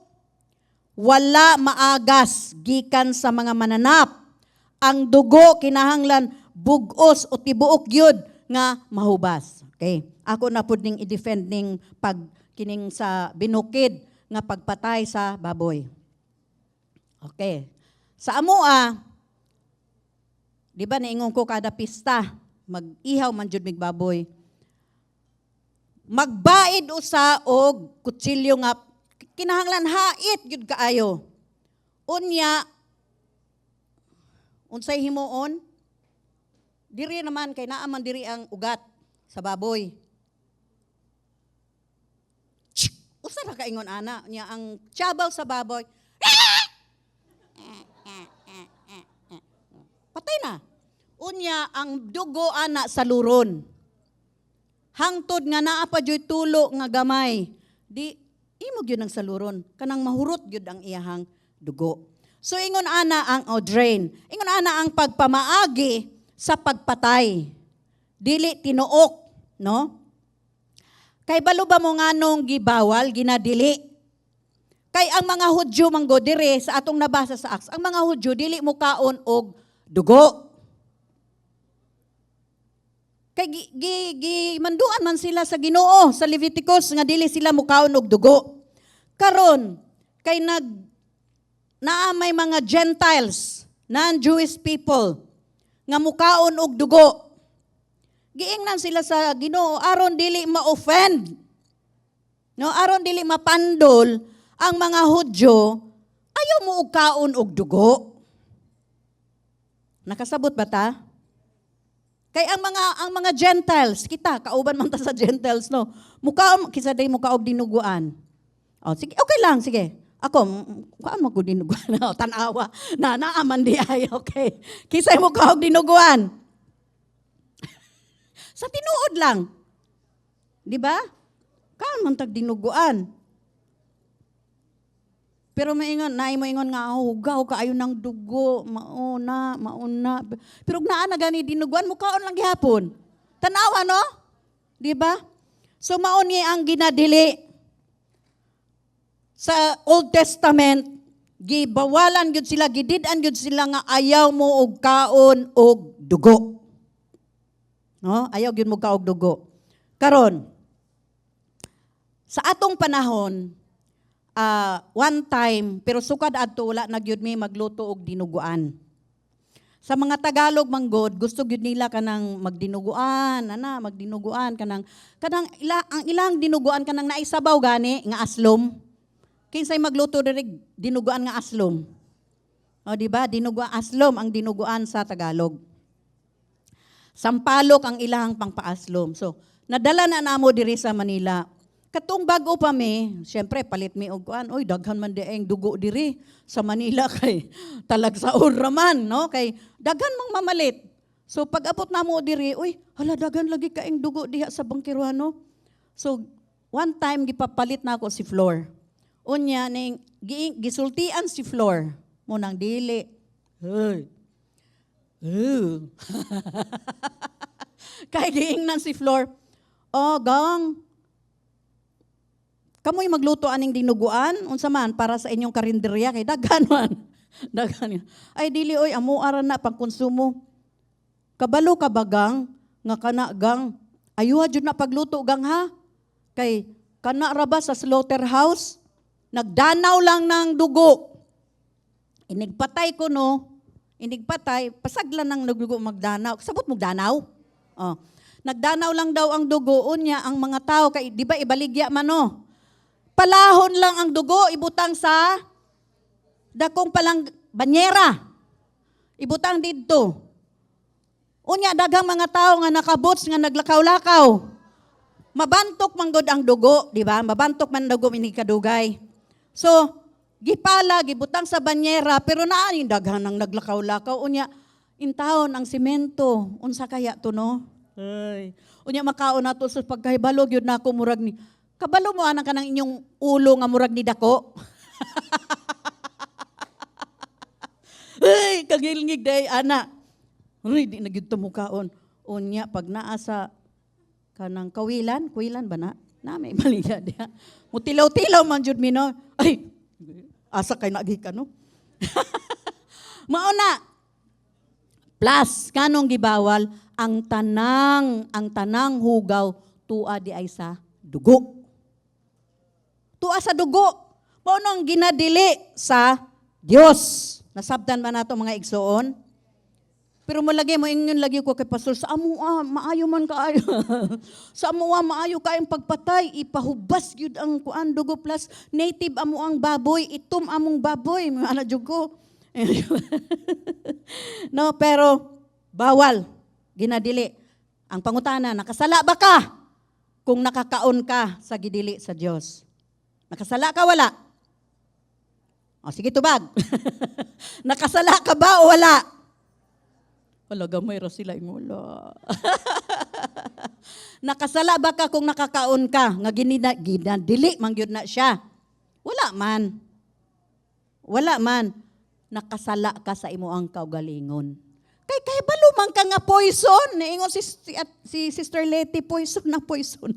wala maagas gikan sa mga mananap. Ang dugo kinahanglan bugos o tibuok gyud nga mahubas. Okay? Ako na pud ning i-defend ning pag kining sa binukid nga pagpatay sa baboy. Okay. Sa amoa, di ba niingon ko kada pista, mag-ihaw man jud mig baboy. Magbaid usa og kutsilyo nga kinahanglan hait gyud kaayo. Unya unsay himuon? Diri naman kay naa man diri ang ugat sa baboy. Usa ra kaingon ana niya ang tiyabaw sa baboy. Patay na. Unya ang dugo ana sa luron. Hangtod nga naa pa joy tulo nga gamay. Di imo gyud ang saluron kanang mahurot gyud ang iyahang dugo. So ingon ana ang odrain. Ingon ana ang pagpamaagi sa pagpatay. Dili tinuok, no? Kay balo ba mo nganong gibawal, ginadili? Kay ang mga Hudyo manggo dire sa atong nabasa sa Acts, ang mga Hudyo dili mo kaon og dugo. Kay manduan man sila sa Ginoo sa Leviticus nga dili sila mukaon og dugo. Karon kay naamay mga Gentiles, non-Jewish people nga mukaon og dugo. Giingnan sila sa Ginoo aron dili ma-offend. No, aron dili mapandol ang mga Hudyo, ayaw mo og kaon og dugo. Nakasabot ba ta? Kay ang mga Gentiles, kita kauban man ta sa Gentiles no. Mukaon kisa day mukaog dinuguan. Oh, sige, okay lang, sige. Ako, kuan mo ko dinuguan. Tanawa. Naaman di ay, okay. Kisay mukaog dinuguan. Sa tinuod lang. Di ba? Kaan man tag dinuguan. Pero naay mo ingon nga, hugaw kaayo ng dugo, mauna. Pero naa na gani dinuguan, mukaon lang gihapon. Tanawa, no? Di ba? So mauni ang ginadili. Sa Old Testament, gibawalan gyud sila, gididan gyud sila nga ayaw mo og kaon og dugo. No? Ayaw gyud mo kaog dugo. Karon, sa atong panahon, one time, pero sukad adto wala na gyud mi magluto og dinuguan. Sa mga Tagalog manggod, gusto gyud nila kanang magdinuguan, magdinuguan kanang ang ilang dinuguan kanang naisabaw gani nga aslom. Kinsay magluto diri dinuguan nga aslom? O di ba? Dinuguan aslom ang dinuguan sa Tagalog. Sampalok ang ilahang pangpaaslom. So, nadala na namo diri sa Manila. Katong bago pa mi, syempre palit mi og kuan, oy daghan man dieng dugo diri sa Manila kay talagsaon raman, no? Kay daghan mang mamalit. So pag abot namo diri, oy hala daghan lagi kaeng dugo diha sa Bangkiruano. So one time gipapalit na ako si Flor. Unya ning gisultian si Flor mo nang dili. Hey. Kay giingnan si Flor, oh gang, kamoy magluto aning dinuguan, unsa man para sa inyong karinderya, kay daghan man. Daghan. Ay dili oy, amo ara na pangkonsumo. Kabalo ka bagang, nga kana gang, ayuha jud na pagluto gang ha. Kay kana ra ba sa slaughterhouse, nagdanaw lang ng dugo. Inigpatay ko no, inigpatay, pasaglan ng dugo magdanaw. Sabot mo danaw? Oh. Nagdanaw lang daw ang dugo, unya ang mga tao, kay, di ba ibaligya man no? Palahon lang ang dugo, ibutang sa dakong palang banyera. Ibutang dito. Unya daghang mga tao nga nakabots nga naglakaw-lakaw. Mabantok man gud ang dugo, di ba? Mabantok man dugo inikadugay. So, gipala, gibutang sa banyera, pero naa yung daghang nang naglakaw-lakaw. Unya, intahon ang simento. Unsa kaya to no? Ay. Unya makaon nato sa pagkahibalog yun na ako murag ni. Kabalo mo anak ka ng inyong ulo nga murag ni dako. Ay, kagilngig day ana. Uy, di na gyud ta mukaon. Unya pag naa sa kanang kawilan ba na? Na may baliya diha. Mutilaw-tilaw man jud mi no. Ay, asa kay nagi ka no? Mauna. Plus, kanong gibawal, ang tanang hugaw, tua di ay sa dugo. Tua sa dugo. Mao nang ginadili sa Dios. Nasabtan ba nato mga igsoon? Pero malagi mo ingon lagi ko kay pastor sa amo maayo man kaayo. Sa amo maayo kaayong pagpatay ipahubas gyud ang kuan dugo plus native amo ang baboy itom among baboy ana jud ko. No, pero bawal ginadili. Ang pangutana, nakasala ba ka kung nakakaon ka sa gidili sa Dios? Nakasala ka wala? O sige tubag. Nakasala ka ba o wala? Wala, gamay ra sila yung wala. Nakasala ba ka kung nakakaon ka? Nga ginadili, mangyod na siya. Wala man. Wala man. Nakasala ka sa imo ang kaugalingon. Kay balumang ka nga poison. Naingon si Sister Letty, poison na poison.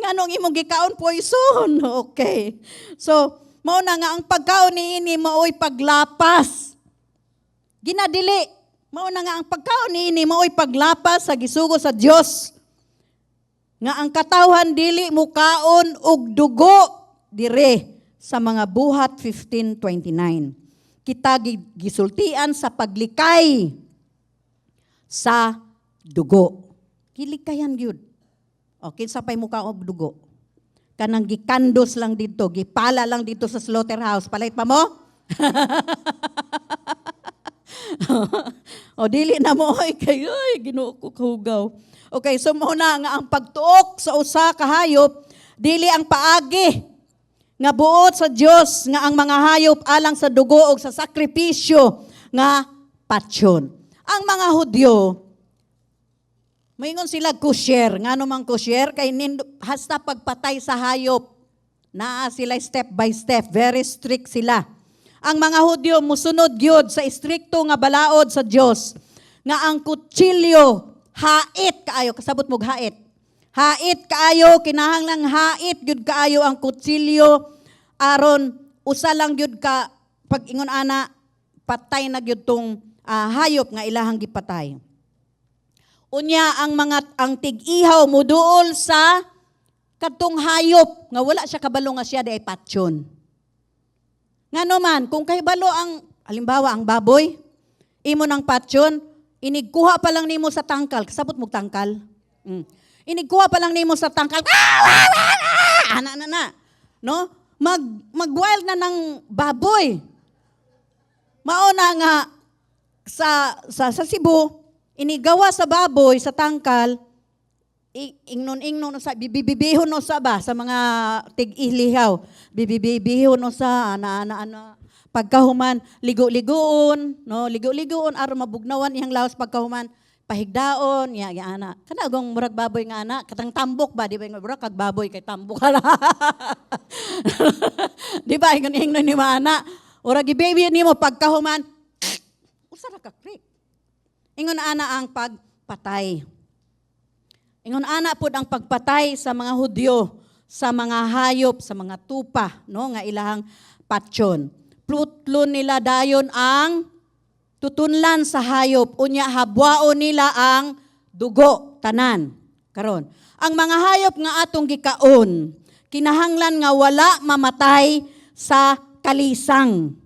Nganong imong gikaon poison. Okay. So, mao na nga ang pagkaon niini maoy paglapas. Ginadili. Mao na nga ang pagkaon niini maoy paglapas sa gisugo sa Dios. Nga ang katawhan dili mo kaon og dugo dire sa mga buhat 15:29. Kita gisultian sa paglikay sa dugo. Kilikayan gyud. Okay, sa pay mo kaon og dugo. Kanang gikandos lang dito, gipala lang dito sa slaughterhouse. Palit pa mo? O dili na mo ay kayo Ginoo ko kahugaw. Okay, so muna nga ang pagtuok sa usa ka hayop dili ang paagi nga buot sa Dios nga ang mga hayop alang sa dugo o sa sakripisyo nga patsyon. Ang mga Hudyo moingon sila kosher, ngano man kosher kay hasta pagpatay sa hayop naa sila step by step, very strict sila. Ang mga Hudyo musunod gyud sa istrikto nga balaod sa Dios nga ang kutsilyo hait kaayo, kasabot mo hait. Hait kaayo, kinahanglang hait gyud kaayo ang kutsilyo aron usa lang gyud ka pag ingon ana patay na gyud tong hayop nga ilahang gipatay. Unya ang tig-ihaw muduol sa kadtong hayop nga wala siya kabalo nga siya di ay patsyon. Ngano man, kung kahibalo ang, halimbawa, ang baboy, imo ng patsyon, inigkuha pa lang nimo sa tangkal. Kasabot mo tangkal? Inigkuha pa lang nimo sa tangkal. Ana. No? Mag-wild na ng baboy. Mauna nga, sa Cebu, inigawa sa baboy, sa tangkal, ingnon sa bibibihon no sa ba sa mga tig-ilihaw bibibihon no sa ana pagkahuman ligo-ligoon aron mabugnawan iyang lawas pagkahuman pahigdaon ya ana kana gong murag baboy nga ana katang tambok ba di ba murag kag baboy kay tambok ala di ba ingnon ni mana ora gibaby nimo pagkahuman usa ra ka krik ingon ana ang pagpatay. Ingon ana pod ang pagpatay sa mga Hudyo, sa mga hayop, sa mga tupa, no nga ilahang patsyon. Plutlon nila dayon ang tutunlan sa hayop, unya habwaon nila ang dugo tanan. Karon, ang mga hayop nga atong gikaon, kinahanglan nga wala mamatay sa kalisang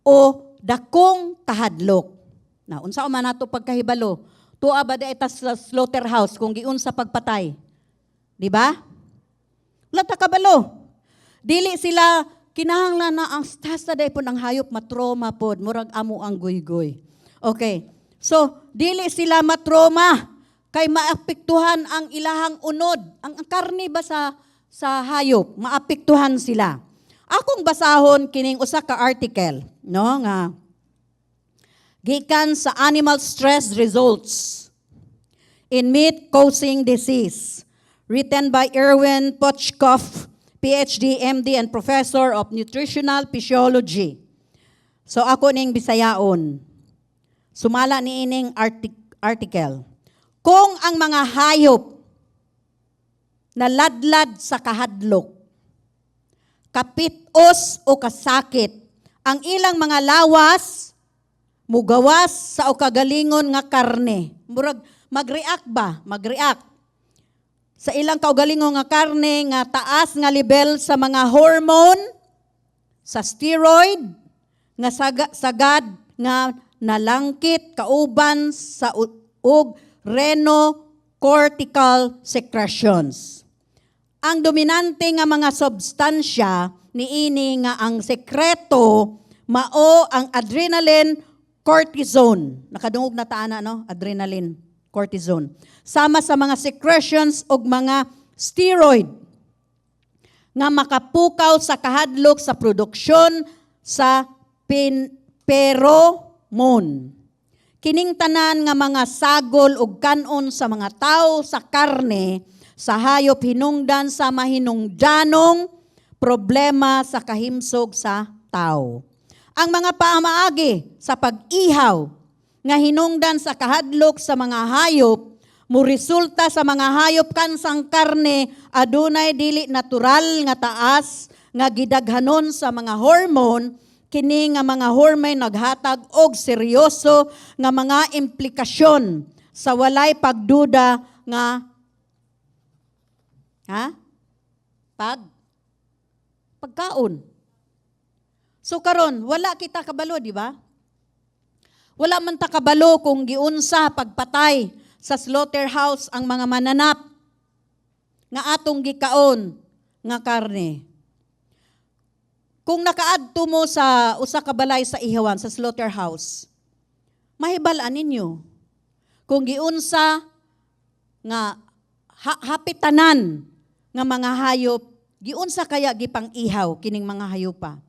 o dakong kahadlok. Na unsa man nato pagkahibalo? Tuwa ba di itas sa slaughterhouse kung giun sa pagpatay? Di ba? Wala ta kabalo. Dili sila kinahanglan na ang stasta day po ng hayop matroma pod murag amo ang guygoy. Okay. So, dili sila matroma kay maapektuhan ang ilahang unod. Ang karne ba sa hayop, maapektuhan sila. Akong basahon kining usa ka article, no nga gikan sa Animal Stress Results in Meat-Causing Disease, written by Erwin Pochkoff, PhD, MD, and Professor of Nutritional Physiology. So ako ning Bisayaon. Sumala ni ining article. Kung ang mga hayop na ladlad sa kahadlok, kapitos o kasakit, ang ilang mga lawas mugawas sa ukagalingon nga karne. Murag mag-react ba? Mag-react. Sa ilang kaugalingon nga karne nga taas nga level sa mga hormone, sa steroid, nga sagad nga nalangkit kauban sa ug renocortical secretions. Ang dominante nga mga substansya niini nga ang sekreto mao ang adrenaline, cortisone. Nakadungog na taana, no? Adrenaline, cortisone. Sama sa mga secretions o mga steroid nga makapukaw sa kahadlok sa produksyon sa pheromone. Kining tanan nga mga sagol ug kanon sa mga tao sa karne, sa hayop hinungdan sa mahinungdanong problema sa kahimsog sa tao. Ang mga paamaagi sa pag-ihaw nga hinungdan sa kahadlok sa mga hayop mo resulta sa mga hayop kansang karne adunay dili natural nga taas nga gidaghanon sa mga hormone. Kini nga mga hormone naghatag og seryoso nga mga implikasyon sa walay pagduda nga pagkaon. So karon wala kita kabalo, di ba? Wala man ta kabalo kung giunsa pagpatay sa slaughterhouse ang mga mananap nga atong gikaon nga karne. Kung nakaadto mo sa usa ka balay sa ihawan sa slaughterhouse, mahibal-an ninyo kung giunsa nga hapitanan nga mga hayop, giunsa kaya gipang ihaw kining mga hayupa.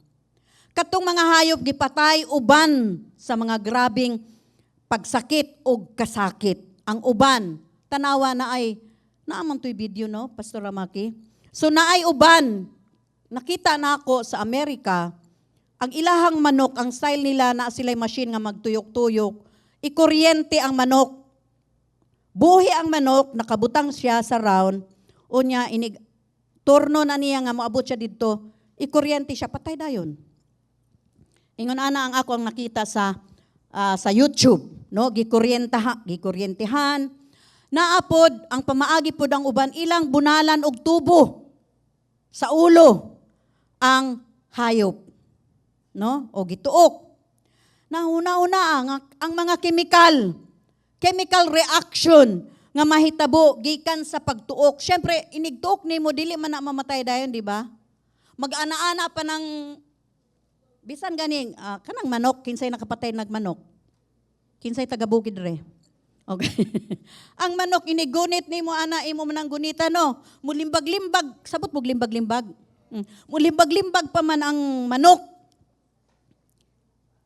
Katong mga hayop gipatay uban sa mga grabing pagsakit o kasakit. Ang uban, tanawa na ay, naaman to'y video, no, Pastor Ramaki? So naay uban, nakita na ako sa Amerika, ang ilahang manok, ang style nila na sila'y machine nga magtuyok-tuyok, ikuryente ang manok. Buhi ang manok, nakabutang siya sa round, o niya, turno na niya nga moabot siya dito, ikuryente siya, patay dayon. Ingon ana ang ako ang nakita sa YouTube, no, gikuryentehan. Naapod ang pamaagi pod ang uban ilang bunalan og tubo sa ulo ang hayop, no, o gituok. Nahuna-una ang mga chemical reaction nga mahitabo gikan sa pagtuok. Syempre inigtuok nimo dili man na mamatay dayon, di ba? Mag-ana-ana pa ng bisan ganing kanang manok, kinsay nakapatay nagmanok. Kinsay tagabukid re. Okay. Ang manok inigunit nimo ana imo man ang gunita, no. Mulimbag-limbag, sabot mo limbag-limbag. Mulimbag-limbag pa man ang manok.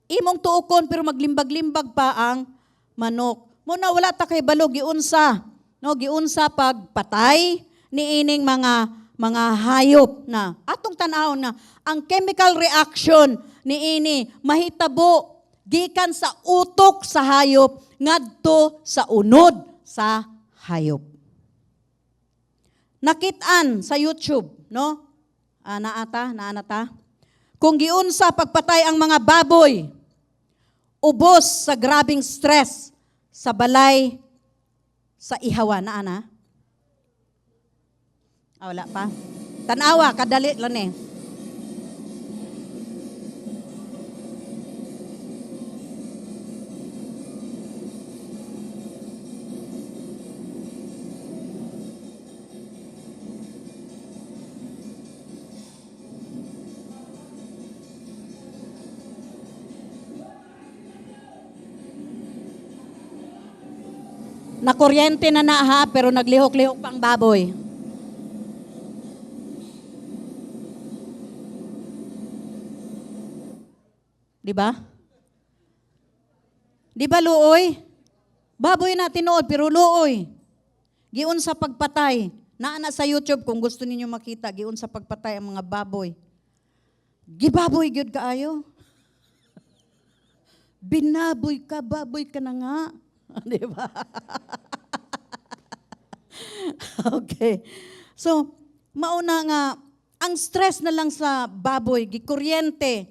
Imong tuokon pero maglimbag-limbag pa ang manok. Muna wala ta kay balog giunsa, no, giunsa pagpatay niining mga hayop na atong tan-aw na ang chemical reaction niini mahitabo gikan sa utok sa hayop ngadto sa unod sa hayop. Nakit-an sa YouTube, no? Naanata. Kung giunsa pagpatay ang mga baboy, ubos sa grabing stress sa balay sa ihawan, ana. Wala pa. Tanawa, kadali lang eh. Nakuryente na ha, pero naglihok-lihok pang baboy. Di ba? Di ba luoy? Baboy na tinuod, pero luoy. Giun sa pagpatay. Naana sa YouTube kung gusto ninyo makita, giun sa pagpatay ang mga baboy. Gibaboy gyud kaayo. Binaboy ka, baboy ka na nga. Di ba? Okay. So, mauna nga, ang stress na lang sa baboy, gikuryente,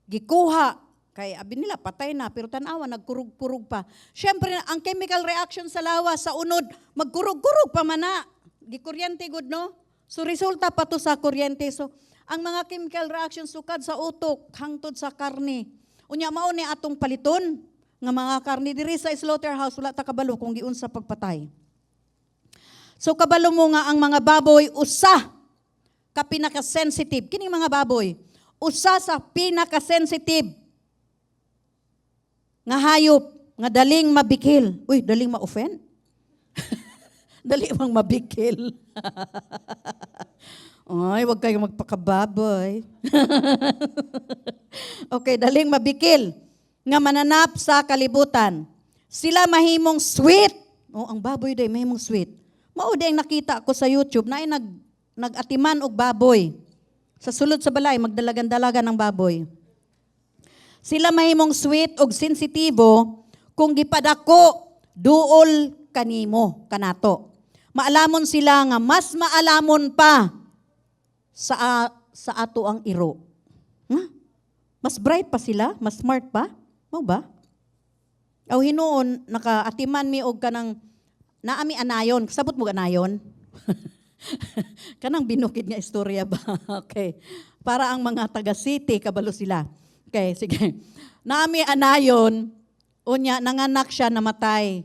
gikuha, Kaya abi nila, patay na, pero tanawa, nagkurug-kurug pa. Siyempre, ang chemical reaction sa lawas, sa unod, magkurug-kurug pa mana. Di kuryente, good, no? So, resulta pa to sa kuryente. So, ang mga chemical reaction sukad sa utok, hangtod sa karne. Unya, mao ni atong paliton, nga mga karne diri sa slaughterhouse, wala ta kabalo kung giun sa pagpatay. So, kabalo mo nga ang mga baboy, usa ka pinaka-sensitive. Kining mga baboy, usa sa pinaka-sensitive nga hayop, nga daling mabikil. Uy, daling ma-offend? Dali mang mabikil. Ay, wag kayong magpakababoy. Okay, daling mabikil. Nga mananap sa kalibutan. Sila mahimong sweet. Oh, ang baboy day mahimong sweet. Mao day nakita ko sa YouTube na ay nag-atiman og baboy. Sa sulod sa balay, magdalagan-dalagan ng baboy. Sila mahimong sweet og sensitibo kung gipadako duol kanimo kanato. Maalamon sila nga mas maalamon pa sa ato ang iro. Mas bright pa sila, mas smart pa. Mao ba? Aw hinuon nakaatiman mi og kanang naami anayon. Sabot mo anayon? Kanang binukid nga istorya ba? Okay. Para ang mga taga city kabalo sila. Okay, sige. Naami anayon, unya nanganak siya namatay.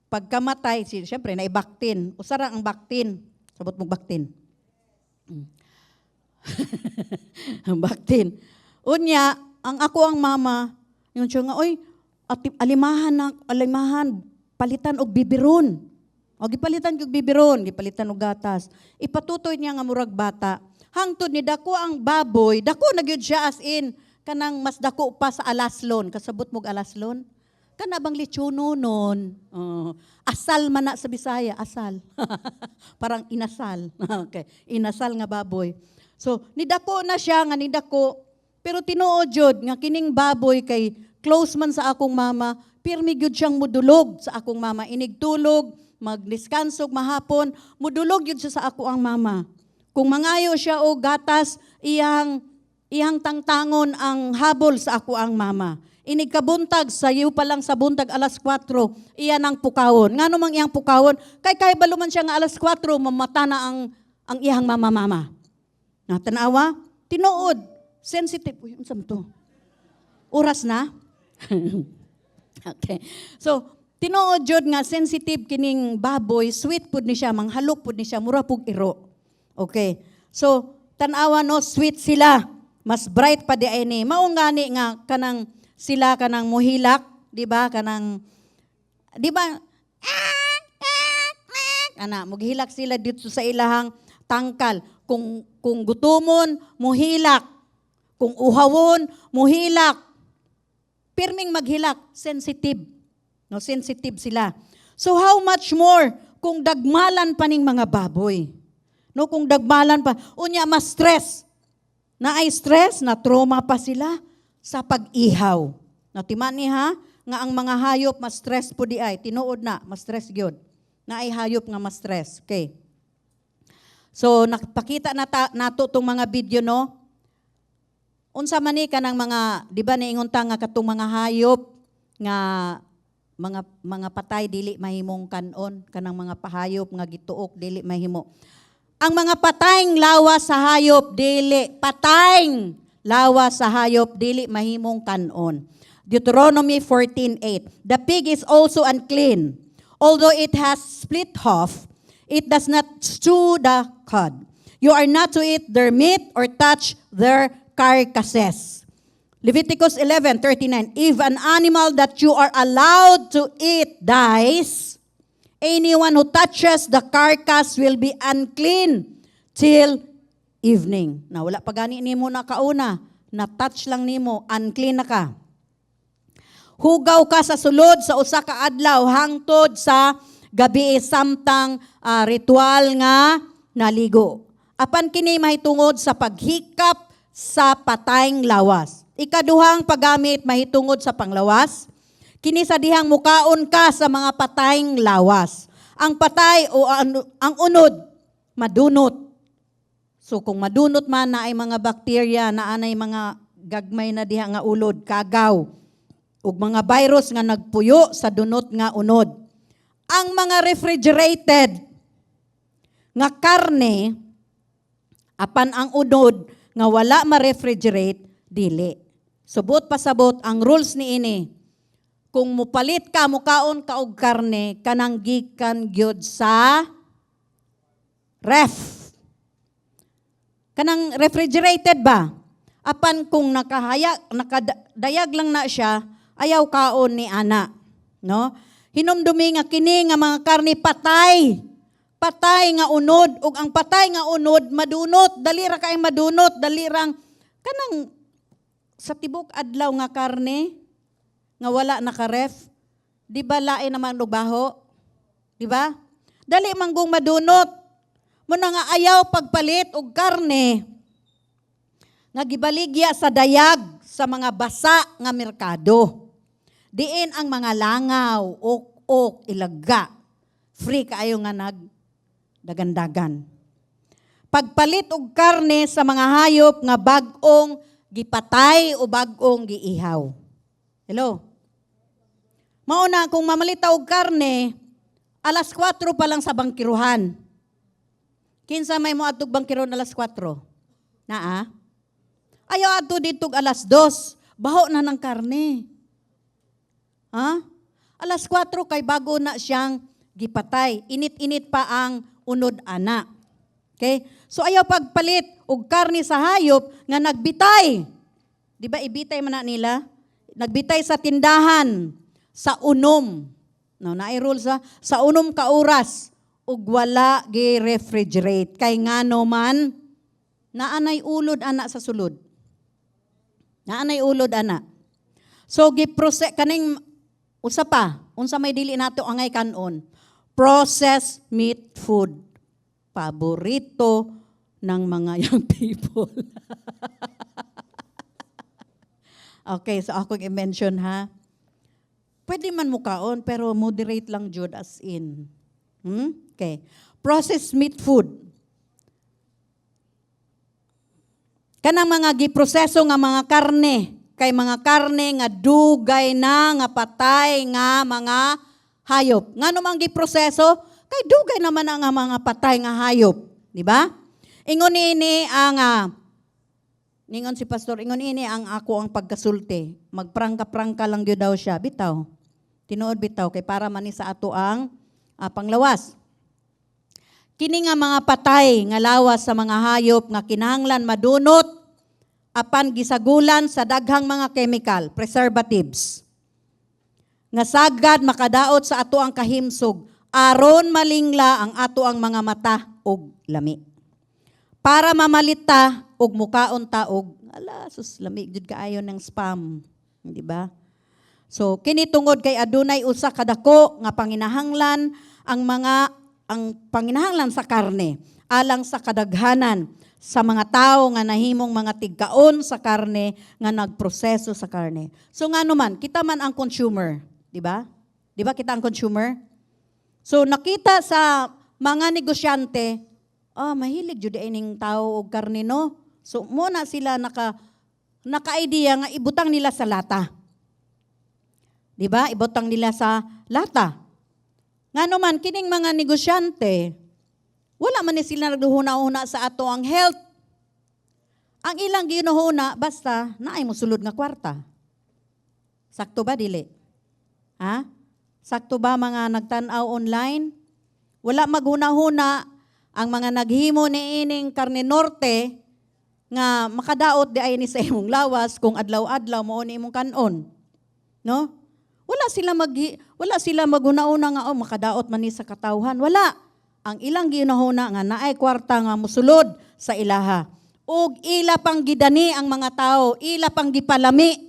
Pagkamatay, siyempre naibaktin. Usara ang baktin. Sabot mo baktin. Baktin. Unya, ang ako ang mama, yung siya nga, oy, alimahan, palitan og bibiron. O gipalitan og bibiron, gipalitan og gatas. Ipatutoy niya nga murag bata. Hangtod ni dako ang baboy, dako na gyud siya as in kanang mas dako pa sa alaslon. Kasabot mo alaslon? Kana bang lechono nun? Asal man na sa Bisaya, asal. Parang inasal. Okay, inasal nga baboy. So, nidako na siya nga nidako, pero tinuod jud nga kining baboy kay close man sa akong mama, pirmi gyud siyang mudulog sa akong mama. Inigtulog, magdiskansog mahapon, mudulog yun siya sa ako ang mama. Kung mangayo siya o gatas, iyang tangtangon ang habol sa ako ang mama. Inigkabuntag, sayo pa lang sa buntag alas 4, iyan ang pukawon. Nga namang iyang pukawon, kay baluman siya nga alas 4, mamata na ang iyang mama-mama. Tanawa, tinuod, sensitive. Uy, unsam to? Oras na? Okay. So, tinuod jud nga sensitive kining baboy, sweet pud ni siya, manghalok pud ni siya, mura pug iro. Okay. So, tanawa no, sweet sila. Mas bright pa di ay ni. Mao ngani nga kanang sila kanang muhilak, di ba? Kanang di ba? Ana, mughilak sila dito sa ilahang tangkal. Kung gutomon, muhilak. Kung uhawon, muhilak. Pirming maghilak, sensitive. No, sensitive sila. So how much more kung dagmalan pa ning mga baboy? No, kung dagmalan pa, unya mas stress. Na ay stress, na trauma pa sila sa pag-ihaw. Natiman ni ha, nga ang mga hayop mas stress po di ay, tinuod na, mas stress gyud. Na ay hayop nga mas stress. Okay. So, nakapakita nato itong mga video, no? Unsa man ni kanang mga, di ba niingunta nga katong mga hayop, nga mga patay, dili mahimong kanon, kanang mga pahayop, nga gituok, dili mahimo. Ang mga patayng lawas sa hayop, dili, patayng lawas sa hayop, dili mahimong kanon. Deuteronomy 14:8. The pig is also unclean. Although it has split hoof, it does not chew the cud. You are not to eat their meat or touch their carcasses. Leviticus 11:39. If an animal that you are allowed to eat dies, anyone who touches the carcass will be unclean till evening. Na wala pa gani nimo na kauna, na touch lang nimo, unclean na ka. Hugaw ka sa sulod sa usa ka adlaw hangtod sa gabi samtang ritual nga naligo. Apan kini mahitungod sa paghikap sa patayng lawas. Ikaduhang paggamit mahitungod sa panglawas. Kini sa dihang mukaon ka sa mga patayng lawas. Ang patay o ang unod, madunot. So kung madunot man na ay mga bakterya, na anay mga gagmay na diha nga ulod, kagaw, ug mga virus nga nagpuyo sa dunot nga unod. Ang mga refrigerated nga karne, apan ang unod nga wala ma-refrigerate, dili. Subot pasabot ang rules ni ini. Kung mupalit ka, mukaon ka og karne, kanang gikan gyud sa ref. Kanang refrigerated ba? Apan kung nakadayag lang na siya, ayaw kaon ni ana. No? Hinumdumi nga kini nga mga karne patay. Patay nga unod. Ug ang patay nga unod, madunot. Dali ra kay madunot. Dali rang, kanang sa tibok adlaw nga karne, nga wala naka-ref, di ba lain naman lubaho? Di ba? Dali manggong madunot. Muna nga ayaw pagpalit og karne, nga gibaligya sa dayag sa mga basa nga merkado. Diin ang mga langaw, ok, ilaga. Free kaayo nga dagandagan. Pagpalit og karne sa mga hayop nga bag-ong gipatay o bag-ong giihaw. Hello? Mauna, kung mamalita og karne, alas 4 pa lang sa bangkiruhan. Kinsa may mo atog bangkiron alas 4? Naa? Ayaw ato ditog alas 2. Baho na ng karne. Ha? Alas 4 kay bago na siyang gipatay. Init-init pa ang unod ana. Okay? So ayaw pagpalit og karne sa hayop nga nagbitay. Di ba ibitay man na nila? Nagbitay sa tindahan, sa unom. No, naay rules sa unom ka oras ug wala gi-refrigerate kay ngano man naanay ulod ana sa sulod. Naanay ulod ana. So gi-process kaning usa pa, unsa may dili nato angay kanon. Processed meat food. Paborito ng mga young people. Okay, so ako i-mention ha. Pwede man mukaon pero moderate lang jud as in. Okay. Processed meat food. Kanang mga giproseso nga mga karne, kay mga karne nga dugay na nga patay nga mga hayop. Ngano man giproseso? Kay dugay naman ang mga patay nga hayop, di ba? Ingon ini ang ningon si pastor, ingon ini ang ako ang pagkasulti. Magprangka-prangka lang gyud daw siya, bitaw. Tinuod bitaw kay para man ni sa ato ang panglawas. Kini nga mga patay nga lawas sa mga hayop nga kinahanglan madunot apan gisagulan sa daghang mga chemical, preservatives. Nga sagad makadaot sa ato ang kahimsog aron malingla ang ato ang mga mata og lami. Para mamalita og mukaon ta og sus lami jud kaayo ng spam, di ba? So kini tungod kay adunay usa ka dako nga panginahanglan ang panginahanglan sa karne alang sa kadaghanan sa mga tao nga nahimong mga tigkaon sa karne nga nagproseso sa karne. So ngano man kita man ang consumer, di ba? Di ba kita ang consumer? So nakita sa mga negosyante, mahilig jud ining tao og karne no. So muna sila naka-idea nga ibutang nila sa lata. Di ba? Ibutang nila sa lata. Ngano man kining mga negosyante, wala man ni sila nagduhuna-una sa ato ang health. Ang ilang ginuhuna basta naay mo sulod nga kwarta. Sakto ba dili? Ha? Sakto ba mga nagtan-aw online? Wala maghuna-huna ang mga naghimo ni ining karne norte nga makadaot di ay ni sa imong lawas kung adlaw-adlaw mo ni imong kanon. No? Wala sila maghuna-una nga makadaot man ni sa katawhan. Wala. Ang ilang ginahuna nga naay kwarta nga mosulod sa ilaha. Ug ila pang gidani ang mga tao, ila pang gipalami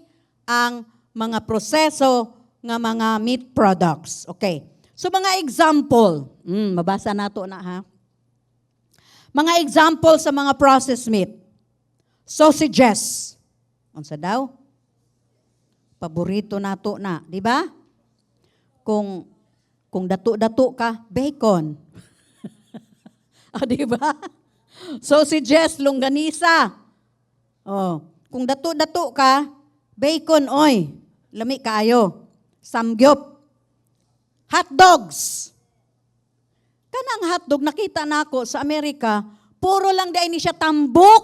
ang mga proseso nga mga meat products. Okay. So mga example, mabasa nato na ha. Mga example sa mga processed meat. Sausages. Unsa daw? Paborito nato na, di ba? Kung dato-dato ka, bacon. Di ba? Sausages, longganisa. Kung dato-dato ka, bacon, oy, lami kaayo. Samgyup. Hotdogs. Kanang hotdog, nakita na ako sa Amerika, puro lang dahil ni siya tambok.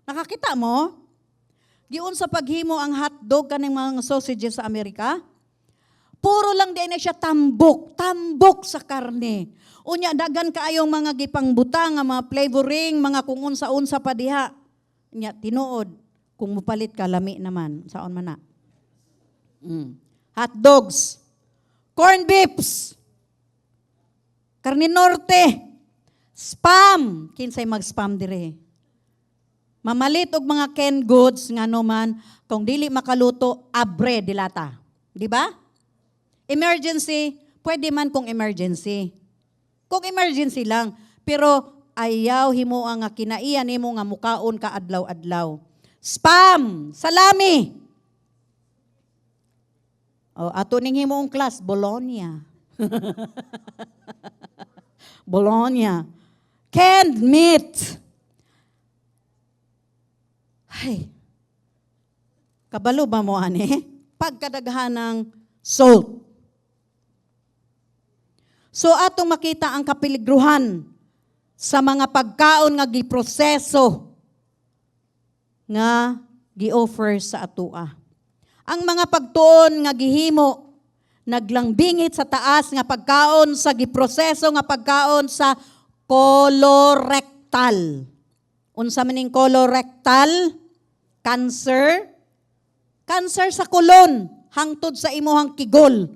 Nakakita mo? Giun sa paghimo ang hotdog, kaning mga sausages sa Amerika, puro lang dahil na siya tambok. Tambok sa karne. Unya, dagan kaayong mga gipangbutang, mga flavoring, mga kung unsa-unsa pa diha. Unya, tinuod, kung mupalit ka, lami naman. Saon man na? Hotdogs. Corn beefs. Karne norte. Spam. Kinsay mag-spam dire. Mamalit og mga canned goods nga no man, kung dili makaluto, abre dilata. Di ba? Emergency, pwede man kung emergency. Kung emergency lang. Pero ayaw himo nga kinaiyan nimo nga mukaon ka adlaw-adlaw. Spam, salami. Ato ning himoong class, Bologna. Bologna. Canned meat. Ay, kabalo ba mo, ane? Pagkadaghan ng salt. So, atong makita ang kapiligruhan sa mga pagkaon nga giproseso nga gi-offer sa atua. Ang mga pagtuon nga gihimo, naglangbingit sa taas nga pagkaon sa giproseso nga pagkaon sa colorectal. Unsa maning colorectal? Cancer. Cancer sa kolon, hangtod sa imuhang kigol.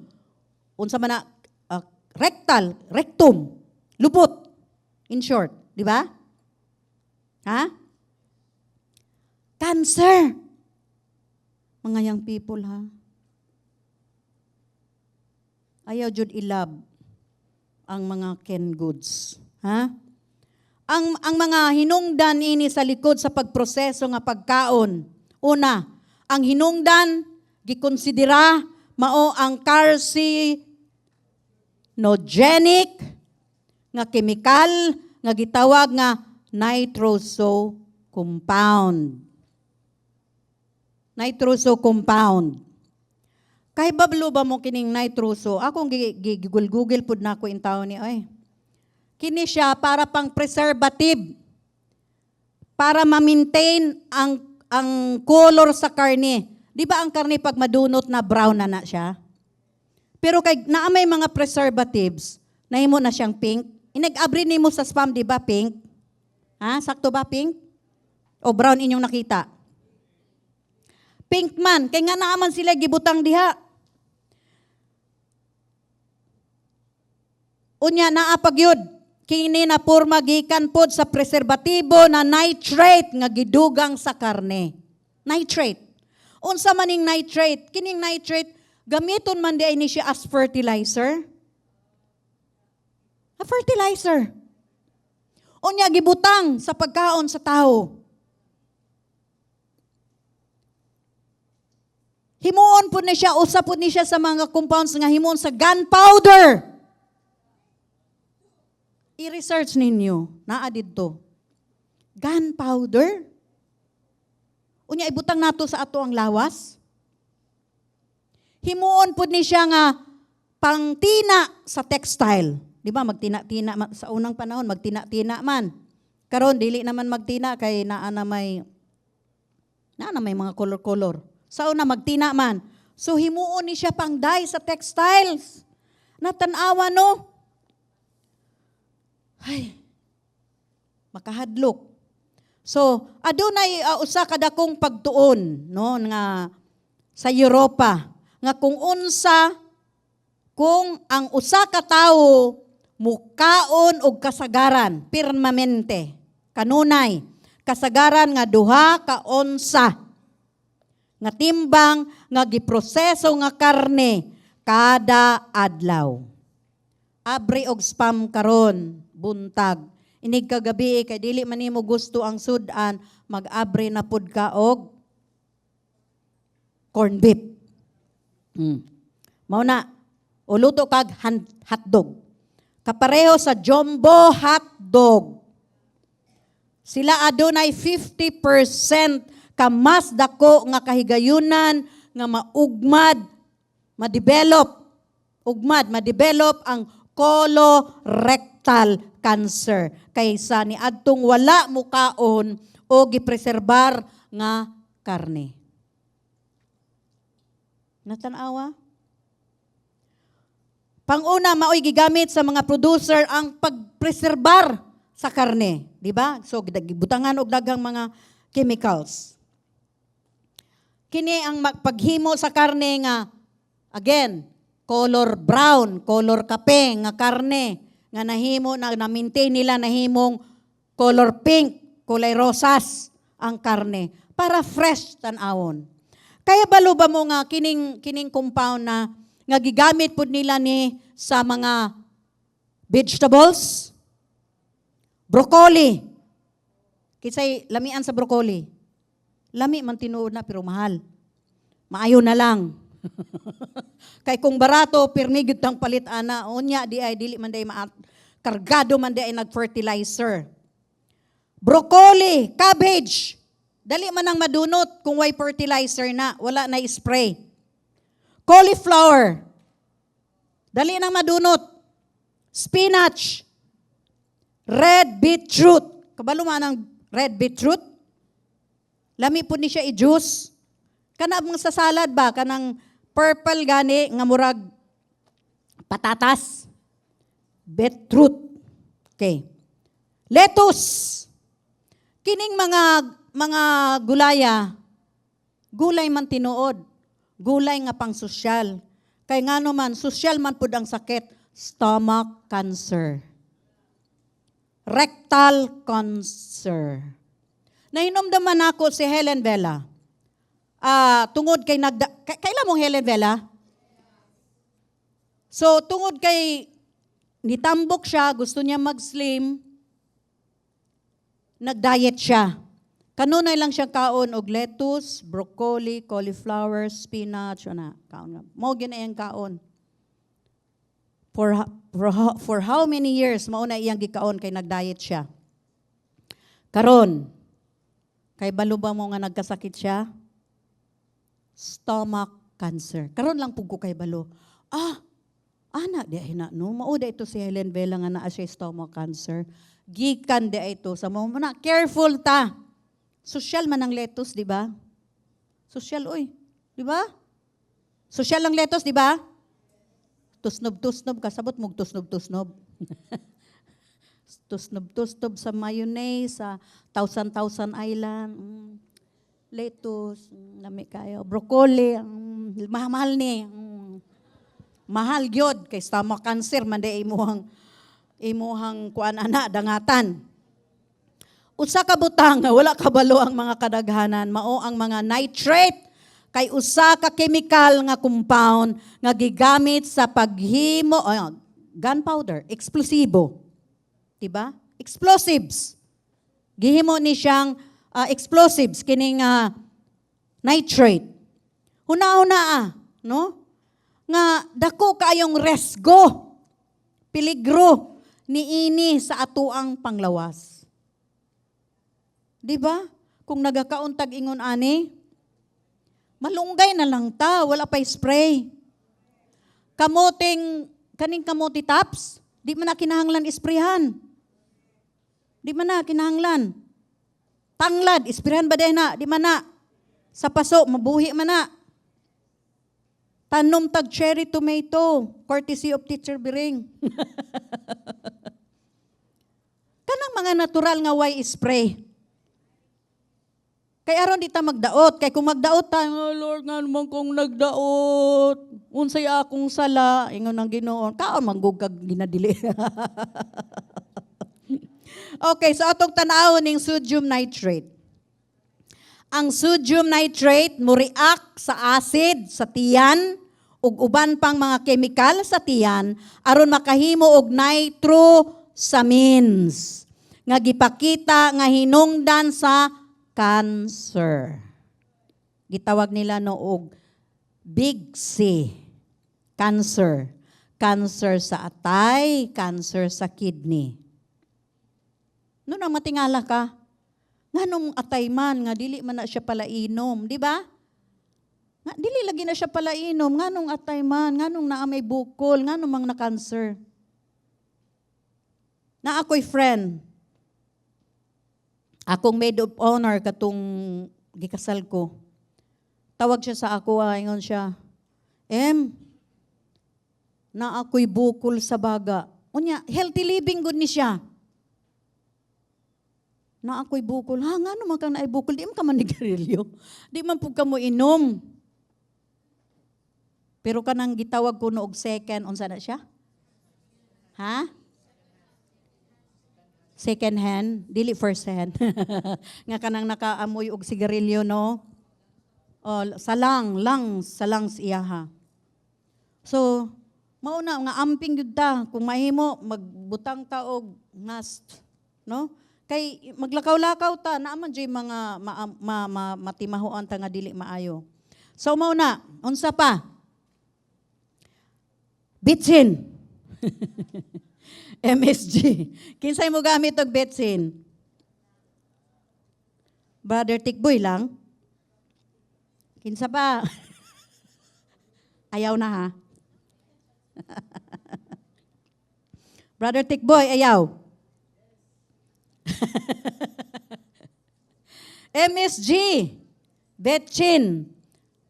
Unsa man na rectal, rectum, lupot. In short, di ba? Ha? Cancer. Mga young people, ha? Ayaw jud ilab ang mga canned goods. Ha? Ang mga hinungdan ini sa likod sa pagproseso nga pagkaon. Una, ang hinungdan, gikonsidera, mao ang carcinogenic nga chemical nga gitawag nga nitroso compound. Nitroso compound. Kay bablo ba mo kining nitroso? Akong gigugol-google pud na ko in taon ni ay. Kini siya para pang preservative. Para ma-maintain ang color sa karne. Di ba ang karne pag madunot na brown na siya? Pero kay naamay mga preservatives, nahimo na siyang pink. Inag-abri nimo sa spam, di ba pink? Ha? Sakto ba pink? O brown inyong nakita? Pink man, kay nga naaman sila gibutang diha. Unya naapag yun, kini na porma gikan pod sa preserbatibo na nitrate nga gidugang sa karne. Nitrate. Unsa maning nitrate? Kining nitrate, gamiton man di ni siya as fertilizer. A fertilizer. Unya gibutang sa pagkaon sa tao. Himuon po ni siya, usap po ni siya sa mga compounds nga himuon sa gunpowder. I-research ninyo, naa didto. Gunpowder? Unya ibutang nato sa ato ang lawas. Himuon po ni siya nga pangtina sa textile. Di ba magtina-tina sa unang panahon, magtina-tina man. Karon dili naman magtina kay naa na may mga color-color. Sa una magtina man. So himuon ni siya pang dye sa textiles. Natanawa no? Ay, makahadlok. So, adunay usa kada kong pagtuon no nga sa Europa nga kung ang usa ka tawo mukaon og kasagaran permanente kanunay kasagaran nga duha ka onsa nga timbang nga giproseso nga karne kada adlaw. Abri og spam karon buntag. Inig kagabi kay dili man nimo gusto ang sudan, mag-abre na pud ka og corn beef. Mao na uluto kag hotdog. Kapareho sa jumbo hotdog. Sila adunay 50% kamas dako nga kahigayunan nga maugmad, ma-develop ang colorectal cancer kaysa ni adtong wala mukaon o gipreserbar nga karne. Natanawa? Panguna, maoy gigamit sa mga producer ang pagpreserbar sa karne, di ba? So gibutangan og daghang mga chemicals. Kini ang paghimo sa karne nga again, color brown, color kape nga karne nga nahimo na-maintain nila nahimong color pink, kulay rosas ang karne para fresh tan-awon. Kaya balo ba mo nga kining compound na nga gigamit pud nila ni sa mga vegetables? Broccoli. Kisay lamian sa broccoli. Lami man tinuod na pero mahal. Maayo na lang. Kay kung barato pirmi gyud tang palit ana unya di ay dili man day kargado man day nag-fertilizer. Broccoli, cabbage. Dali man ang madunot kung way fertilizer na, wala na spray. Cauliflower. Dali nang madunot. Spinach. Red beetroot. Kabalo man ang red beetroot? Lami po ni siya i-juice. Kana mga sa salad ba? Kanang purple gani nga murag patatas. Beetroot. Okay. Lettuce. Kining mga gulaya, gulay man tinuod. Gulay nga pang sosyal. Kay ngano man, sosyal man pud ang sakit, stomach cancer. Rectal cancer. Nahinomdaman ako si Helen Vela. Tungod kay kailan mong Helen Vela? So, tungod kay nitambok siya, gusto niya mag-slim, nag-diet siya. Kanunay lang siya kaon og lettuce, broccoli, cauliflower, spinach, ana, kaon nga. Mao gyud na iyang kaon. For how many years mao na iyang gikaon kay nag-diet siya. Karon, kay balo ba mo nga nagkasakit siya? Stomach cancer. Karon lang pug ko kay balo. Ana di ay na no, mao da ito si Helen Vela nga naa siya stomach cancer. Gikan di ay ito sa mo na careful ta. Social man ang lettuce, di ba? Social, oy. Di ba? Social ang lettuce, di ba? Tusnob-tusnob, kasabot mong tusnob-tusnob. Tusnob-tusnob sa mayonnaise, sa Thousand Island. Lettuce, lami kayo. Broccoli, mahal ni. Mahal gyud kay stomach cancer, man di imuhang kuan ana, dangatan. Usa ka butang nga wala kabalo ang mga kadaghanan mao ang mga nitrate kay usa ka chemical nga compound nga gigamit sa paghimo gunpowder, eksplosibo. Diba? Explosives. Gihimo ni siyang explosives kining nitrate. Huna-huna no? Nga dako kayong resgo, peligro niini sa atuang panglawas. Di ba? Kung nagakauntag ingon ani, malunggay na lang ta, wala pa spray. Kaning kamote tops, di man na kinahanglan isprayhan. Di man na kinahanglan. Tanglad, isprayhan ba din na? Di man na. Sa paso, mabuhi man na. Tanom tag cherry tomato, courtesy of Teacher Biring. Kanang mga natural nga way spray. Kay aron di ta magdaot. Kay kung magdaot ta, oh Lord, nga naman kung nagdaot, unsay akong sala, ingon ang Ginoo, kaon manggugag ginadili. Okay, so atong tan-awon ning sodium nitrate. Ang sodium nitrate mo react sa acid sa tiyan ug uban pang mga chemical sa tiyan aron makahimo og nitrosamines nga gipakita nga hinungdan sa cancer. Gitawag nila no og big C, cancer. Cancer sa atay, cancer sa kidney. No nang matingala ka, Nganong atayman nga dili man na siya pala inom, di ba? Nga dili lagi na siya pala inom, nganong atayman, nganong naa may bukol, nganong mang na-cancer. Na ako'y friend. Akong maid of honor katong gikasal ko. Tawag siya sa ako, ingon siya, na ako'y bukol sa baga. Unya, healthy living good ni siya. Na ako'y bukol. Ha, nga naman kang naay bukol. Di man ka man nigarilyo. Di man po ka mo inom. Pero kanang gitawag ko noog second, unsa na siya? Ha? Second hand, dili first hand. Nga kanang nakaamoy og sigarilyo, no? O, salang siya ha. So, mauna nga amping gyud ta kung mahimo magbutang ta og mast, no? Kay maglakaw-lakaw ta naaman jay mga matimahuan ta nga dili maayo. So mauna, unsa pa? Bitsin. MSG. Kinsay mo gamit og bitsin? Brother Tikboy lang. Kinsa pa? Ayaw na ha. Brother Tikboy, ayaw. MSG, betchin.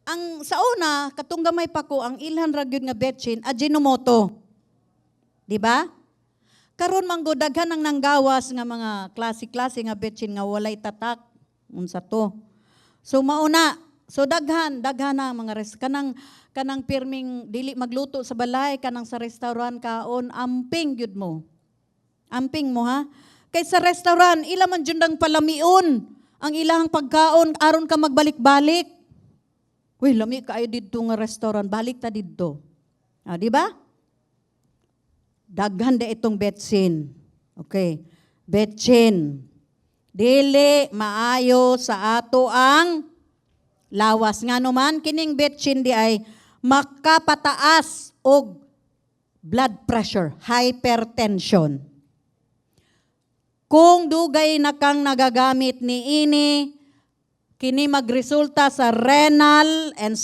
Ang sa una, katong gamay pa ko, ang ilhan ragyod nga betchin, Ajinomoto. Di ba? Karon manggo daghan ang nanggawas nga mga klase-klase nga betchin nga walay tatak. Unsa to? So mauna, so daghan na mga kanang pirming dili magluto sa balay, kanang sa restaurant kaon, amping gyud mo. Amping mo ha. Kay sa restaurant, ila man jundang palamion ang ilahang pagkaon aron ka magbalik-balik. Uy, lami kaayo didto nga restaurant, balik ta didto. Ah, di ba? Daghan da itong betsin. Okay. Betsin. Dili maayo sa ato ang lawas. Nga naman, kining betsin di ay makapataas og blood pressure, hypertension. Kung dugay na kang nagagamit ni ini, kini magresulta sa renal and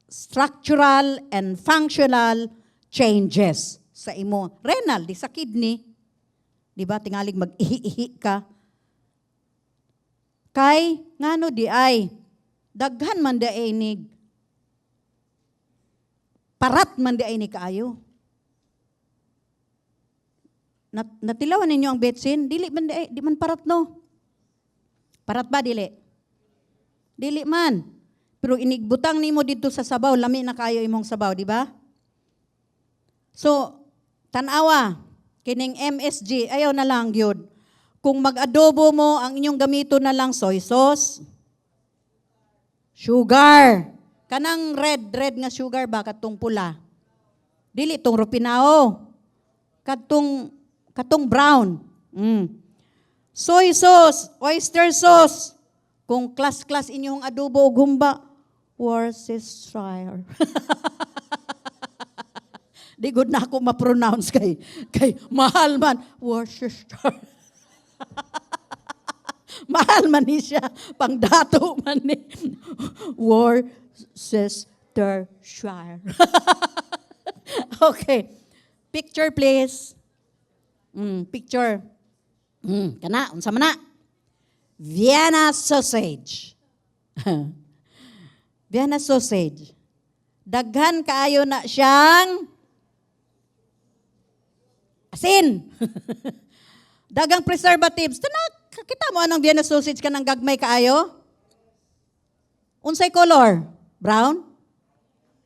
structural and functional changes sa imo. Renal, di sa kidney. Di ba, tingalig mag-ihi-ihi ka. Kay, ngano di ay, daghan man di ay nig, parat man di ay ni kaayo. Natilawan ninyo ang betsin, dili man di man parat no. Parat ba dili? Dili man. Pero inigbutang nimo dito sa sabaw, lami na kayo imong sabaw, di ba? So, tanawa, kining MSG, ayaw na lang gyud. Kung mag-adobo mo, ang inyong gamito na lang soy sauce, sugar. Kanang red nga sugar ba katong pula? Dili tong Rupinao. Katong brown. Soy sauce, oyster sauce. Kung klas-klas inyong adobo o gumba, Worcestershire. Di good na ako ma-pronounce kay mahal man. Worcestershire. Mahal man ni siya. Pangdato man ni. Worcestershire. Okay. Picture please. Picture. Kana, unsa man na? Vienna sausage. Vienna sausage. Daghan kaayo na siyang asin. Dagang preservatives. Kita mo anong Vienna sausage ka ng gagmay kaayo? Unsay color? Brown?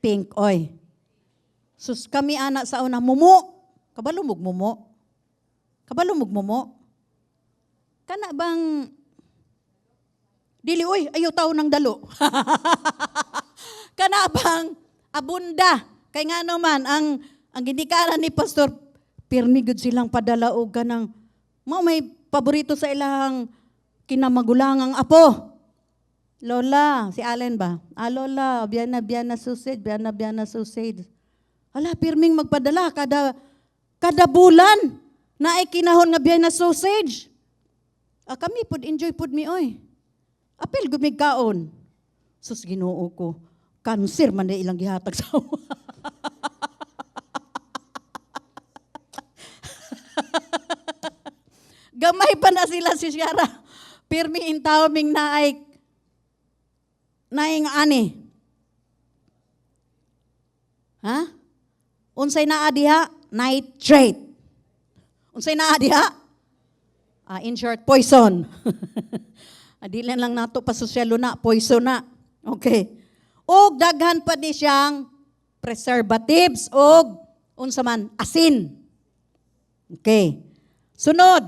Pink. Oy. Sus kami anak sa una, mumo. Kabalumog mumo. Kabalumog mumo. Kana bang dili, uy, ayaw tao ng dalo. Kana bang abunda. Kay nga naman, ang ginikanan ni Pastor, pirmigod silang padala o ganang, may paborito sa ilang kinamagulangang apo. Lola, si Allen ba? Lola, Vienna sausage, Vienna sausage. Ala, pirming magpadala, kada bulan, na ay kinahon nga Vienna sausage. Kami pod enjoy pod mi oy. Apil gud mi kaon. Sus Ginoo ko. Cancer man na ilang gihatag sa amo. Gamay pa na sila si Shara. Pirmi in tawming naay nga ani. Ha? Unsay naa diha? Nitrate. Unsay naa diha? In short, poison. Adilan lang nato pa sosyalo na, poison na. Okay. Og daghan pa ni siyang preservatives og unsa man asin. Okay. Sunod.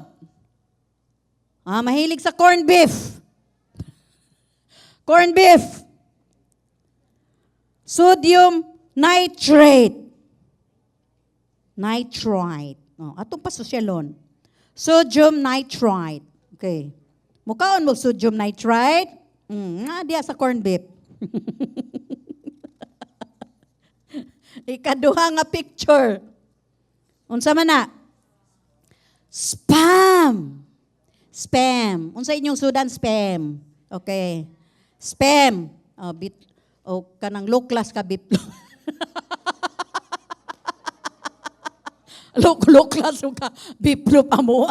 Mahilig sa corned beef. Corned beef. Sodium nitrate. Nitrite. Atong pasosyalon. Sodium nitrite. Okay. Mukaon mo sodium nitrite? Diya sa corned beef. Ikaduha nga picture. Unsa man na? Spam. Spam. Unsa inyong sudan? Spam. Okay. Spam. Kanang low class ka beef. Low class ka beef pa mo.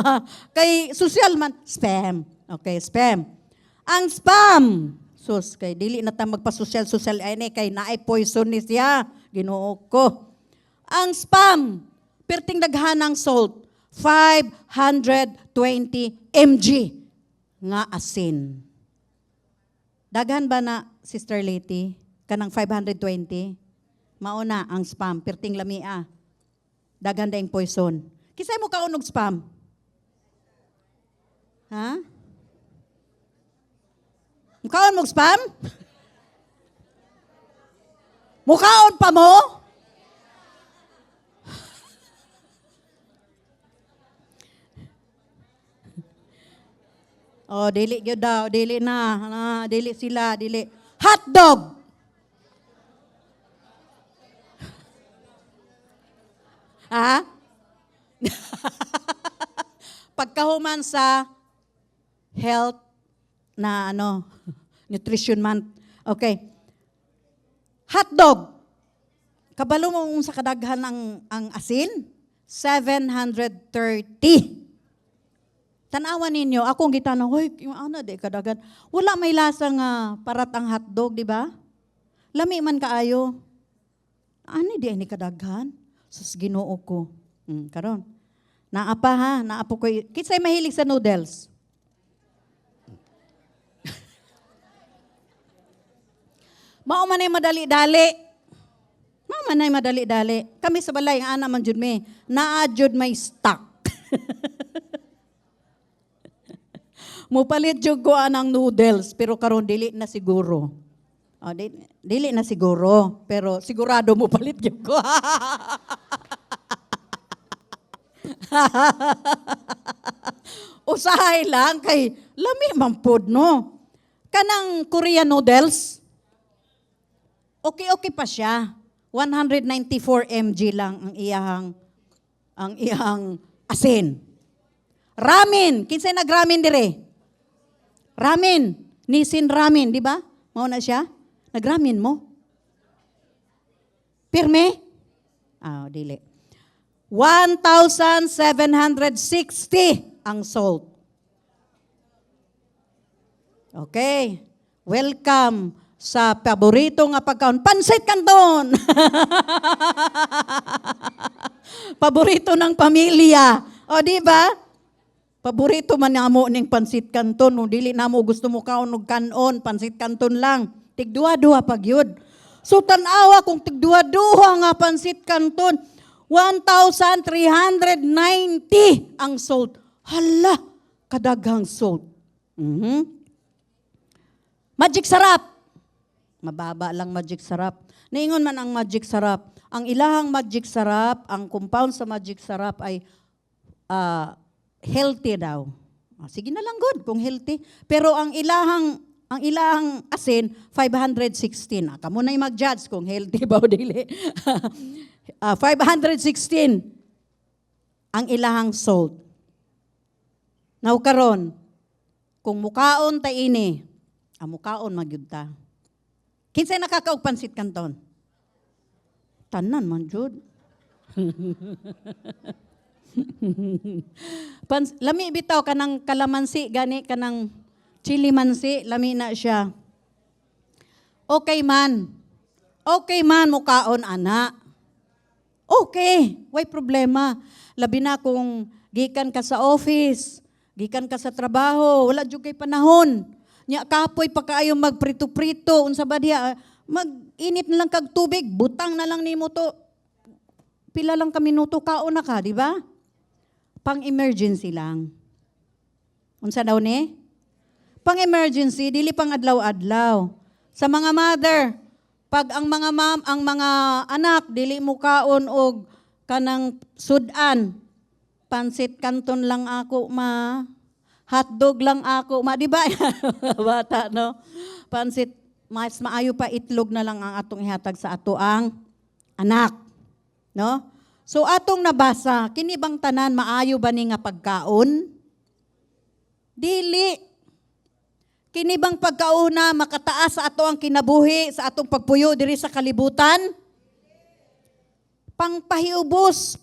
Kay social man. Spam. Okay, spam. Ang spam. Sus, kay dili na ta magpa-social ay kay naay poison ni siya. Ginoo ko. Ang spam. Perting daghanang salt. 520 mg nga asin. Daghan ba na, Sister Leti? Kanang 520? Mauna ang spam, perting lamia. Daghan daing poison. Kisay mo kaunog spam? Ha? Mukaon mo spam? Mukaon pa mo? Dili gyud daw, dili na, dili sila, dili. Hotdog. Ha? Pagkahuman sa health na nutrition month. Okay. Hotdog. Kabalo mo sa kadaghan ang asin? 730. Tanawan ninyo, akong gitanong, hoy, di kadagan. Wala may lasa nga parat ang hotdog, di ba? Lami man kaayo. Ani di ni kadaghan? Sus Ginoo ko. Karon. Naapa ha, naapo ko. Kisay mahilig sa noodles? Mao man ay madali-dali. Kami sa balay, ang ana man jud mi. Naa jud may stock. Mupalit jud ko anang noodles, pero karon dili na siguro. Dili na siguro, pero sigurado mo palit jud ko. Usahay lang kay lami man pod no. Kanang Korean noodles. Okay pa siya. 194 mg lang ang iyang asin. Ramen, kinsay nagramen dire? Ramen, Nissin ramen, di ba? Mao na siya. Nagramen mo? Pirme? Dili. 1,760 ang salt. Okay. Welcome sa paborito nga pagkaon. Pansit Canton! Paborito ng pamilya. Di ba? Paborito man namo ning pansit Canton. No, dili namo gusto mo kaon og kanon, pansit Canton lang. Tigduha-duha pag yun. So tanawa kung tigduha-duha nga pansit Canton, 1,390 ang salt. Hala, kadaghang salt. Magic sarap. Mababa lang magic sarap. Naingon man ang magic sarap. Ang ilahang magic sarap, ang compound sa magic sarap ay healthy daw. Sige na lang good kung healthy. Pero ang ilahang asin 516. Kamo na mag-judge kung healthy ba o dili. 516 ang ilahang salt. Now karon, kung mukaon ta ini, mukaon magyud ta. Kinsay nakakaog pansit kanton? Tanan man jud. Lami bitaw kanang kalamansi gani kanang chili mansi, lami na siya. Okay man mukaon ana. Okay, way problema. Labi na kung gikan ka sa office, gikan ka sa trabaho, wala jud kay panahon. Nya kapoy pa kaayo magprito-prito unsa ba diha? Mag-init na lang kag tubig, butang na lang nimo to. Pila lang ka minuto kaon na ka, di ba? Pang-emergency lang. Unsa daw ni? Pang-emergency, dili pang adlaw-adlaw. Sa mga mother, pag ang mga ang mga anak dili mo kaon og kanang sudan, pansit kanton lang ako ma, hotdog lang ako ma, di ba? Bata no. Pansit, mas maayo pa itlog na lang ang atong ihatag sa ato ang anak. No? So atong nabasa, kini bang tanan maayo ba ni nga pagkaon? Dili. Kini bang pagkauna makataas sa ato ang kinabuhi sa atong pagpuyo diri sa kalibutan? Pangpaubos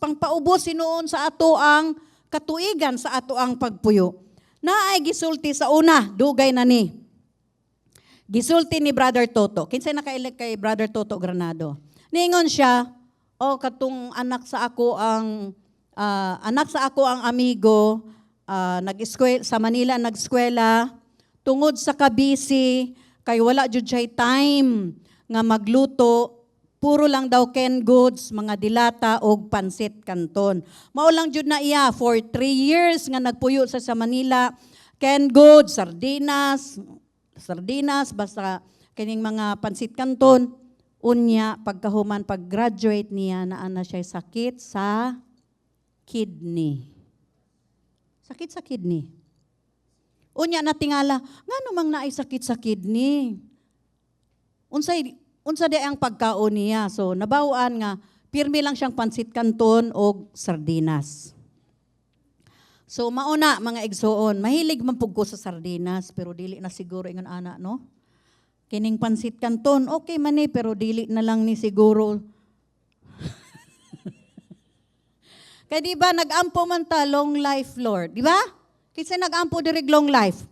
sinuon sa ato ang katuigan sa ato ang pagpuyo. Naay gisulti sa una, dugay na ni. Gisulti ni Brother Toto. Kinsay naka-elect kay Brother Toto Granado? Ningon siya, katong anak sa ako ang amigo, sa Manila nag-eskwela, tungod sa kabisi, kay wala jud siya time nga magluto, puro lang daw canned goods, mga dilata og pansit kanton. Mao lang jud na iya for 3 years nga nagpuyo sa Manila, canned goods, sardinas, basta kining mga pansit kanton. Unya, pagkahuman, pag-graduate niya, naana siya sakit sa kidney. Sakit sa kidney. Unya natingala, nga namang naay sakit sa kidney. Unsa di ang pagkaon niya. So, nabawaan nga, pirmi lang siyang pansit kanton o sardinas. So, mauna, mga igsoon, mahilig man pug ko sa sardinas, pero dili na siguro ingon ana, no? Kining pansit kanton, okay man pero dili na lang ni siguro. Kaya di ba, nag-ampo man ta, long life, Lord. Di ba? Kasi nag-ampo dirig long life.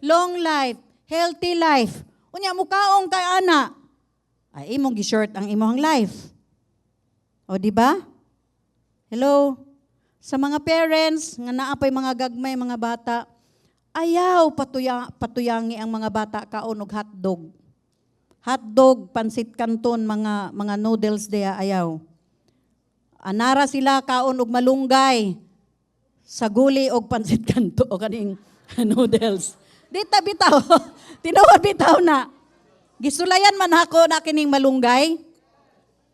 Long life, healthy life. Unya, mukaong kay ana. Ay, imong gi-short ang imong life. O, di ba? Hello? Sa mga parents, nga naapay mga gagmay, mga bata, ayaw patuyangi ang mga bata kaon og hotdog. Hotdog, pansit kanton, mga noodles diya ayaw. Anara sila kaon og malunggay sa guli og pansit kanto o kaning noodles. Dita bitaw, tinuod bitaw na. Gisulayan man ako na kining malunggay.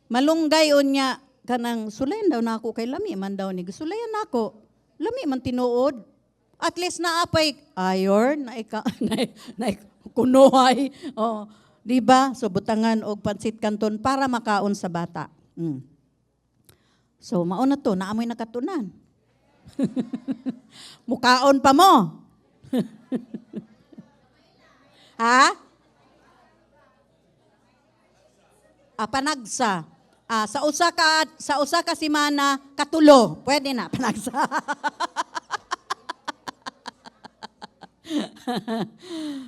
Malunggay unya kanang sulayan daw na ako kay lami man daw ni. Gisulayan nako. Lami man tinuod. At least naapay iron, na kunohay. Oh, di ba? So butangan og pansit kanton para makaon sa bata. So mauna to, naamoy nakatunan. Mukaon pa mo. Ha? Panagsa. Sa usa ka semana katulo, pwede na panagsa.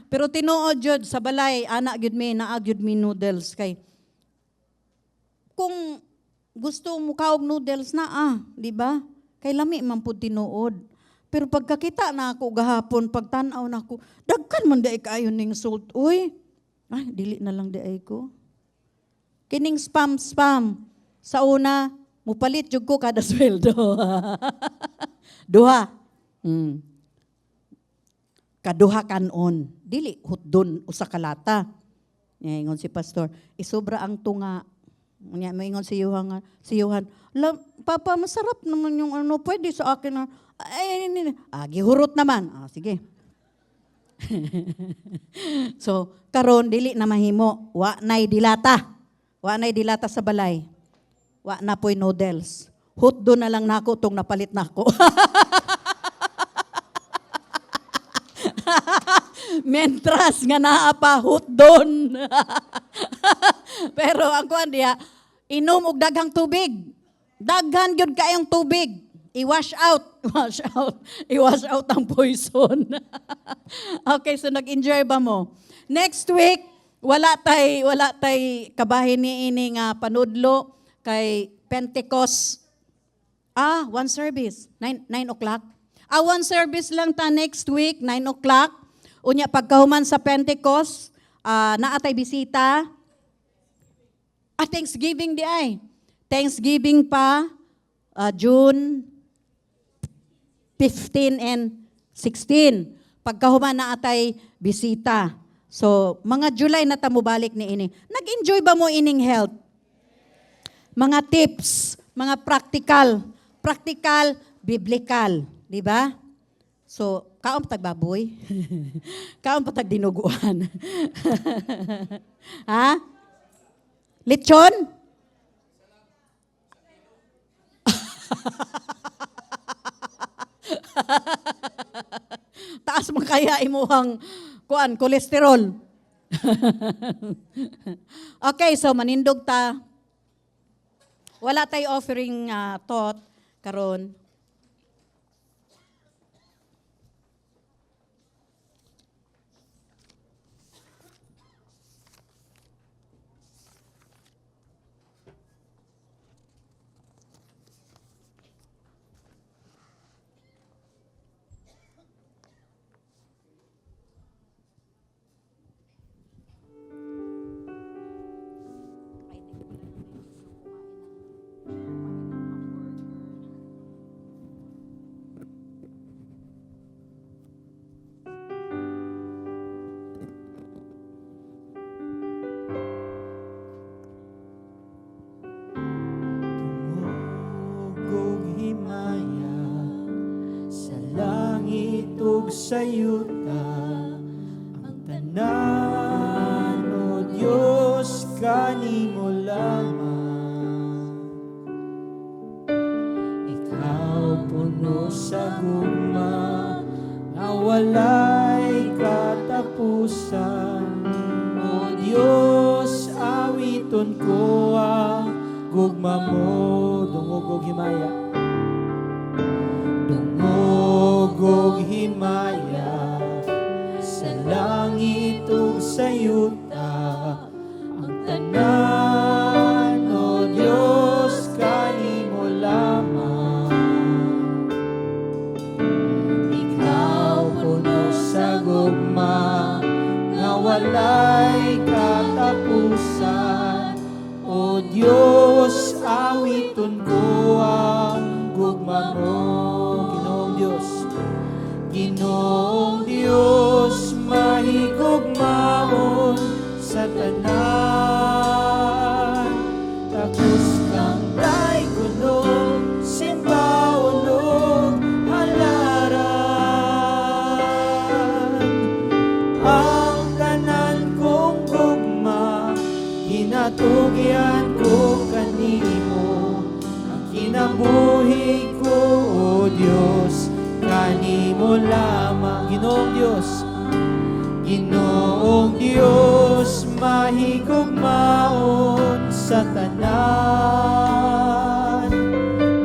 Pero tinuod jud sa balay, ana gyud mi naa gyud mi noodles kay kung gusto mo kaog noodles na di ba? Kay lami man pud tinuod. Pero pagkakita na ako gahapon, pagtan-aw na ako, dagkan man di kaayo ning salt. Uy, dili na lang di ay ko. Kining spam. Sa una, mupalit jud ko kada sweldo. Duha. Kaduha kanon. Dili hutdon usa ka lata. Ingon si pastor, isobra ang tunga. Nya moingon si Yohan, Papa, masarap naman yung pwede sa akin na. Gihurot naman. Sige. So, karon dili na mahimo. Wa nay dilata. Wa nay dilata sa balay. Wa na po'y noodles. Hutdon na lang nako tong napalit nako. Mentras nga naa pa hutdon. Pero ang kuan diha, inom og daghang tubig. Daghan gyud kayong tubig. I-wash out. Wash out. I-wash out ang poison. Okay, so nag-enjoy ba mo? Next week, wala tay kabahin ni ini nga panudlo kay Pentecost. One service. 9 o'clock. One service lang ta next week, 9 o'clock. Unya pagkahuman sa Pentecost, naatay bisita. Thanksgiving di ay. Thanksgiving pa, June 15 and 16. Pagkahuman na atay bisita. So, mga July na tamubalik ni ini. Nag-enjoy ba mo ining health? Mga tips, mga practical, biblical, di ba? So, kaon patag baboy? Kaon patag dinuguan? Ha? Lechon? Taas man kaya imuhang kolesterol. Okay, so manindog ta. Wala tay offering thought karon. Sa yuta ang tanan, o Diyos, kanimo lamang. Ikaw puno sa gugma na walay katapusan. O Diyos, awiton ko ang gugma mo. Dungog og himaya, dungog og himaya, sa langit ug sa yuta ang tanan, o Diyos, kanimo lamang. Ikaw puno sa gugma nga walay katapusan. O Diyos, awiton ko ang gugma mo. Ginoong Diyos, mahigugmaon sa tanan. Takos kang daygonon, simbaon ug halaran. Ang tanan kong gugma, ginatugyan ko kanimo. Ang kinabuhi ko, O Diyos, kanimo lamang. Ginoong Diyos, Ginoong Diyos, mahigugmaon sa tanan.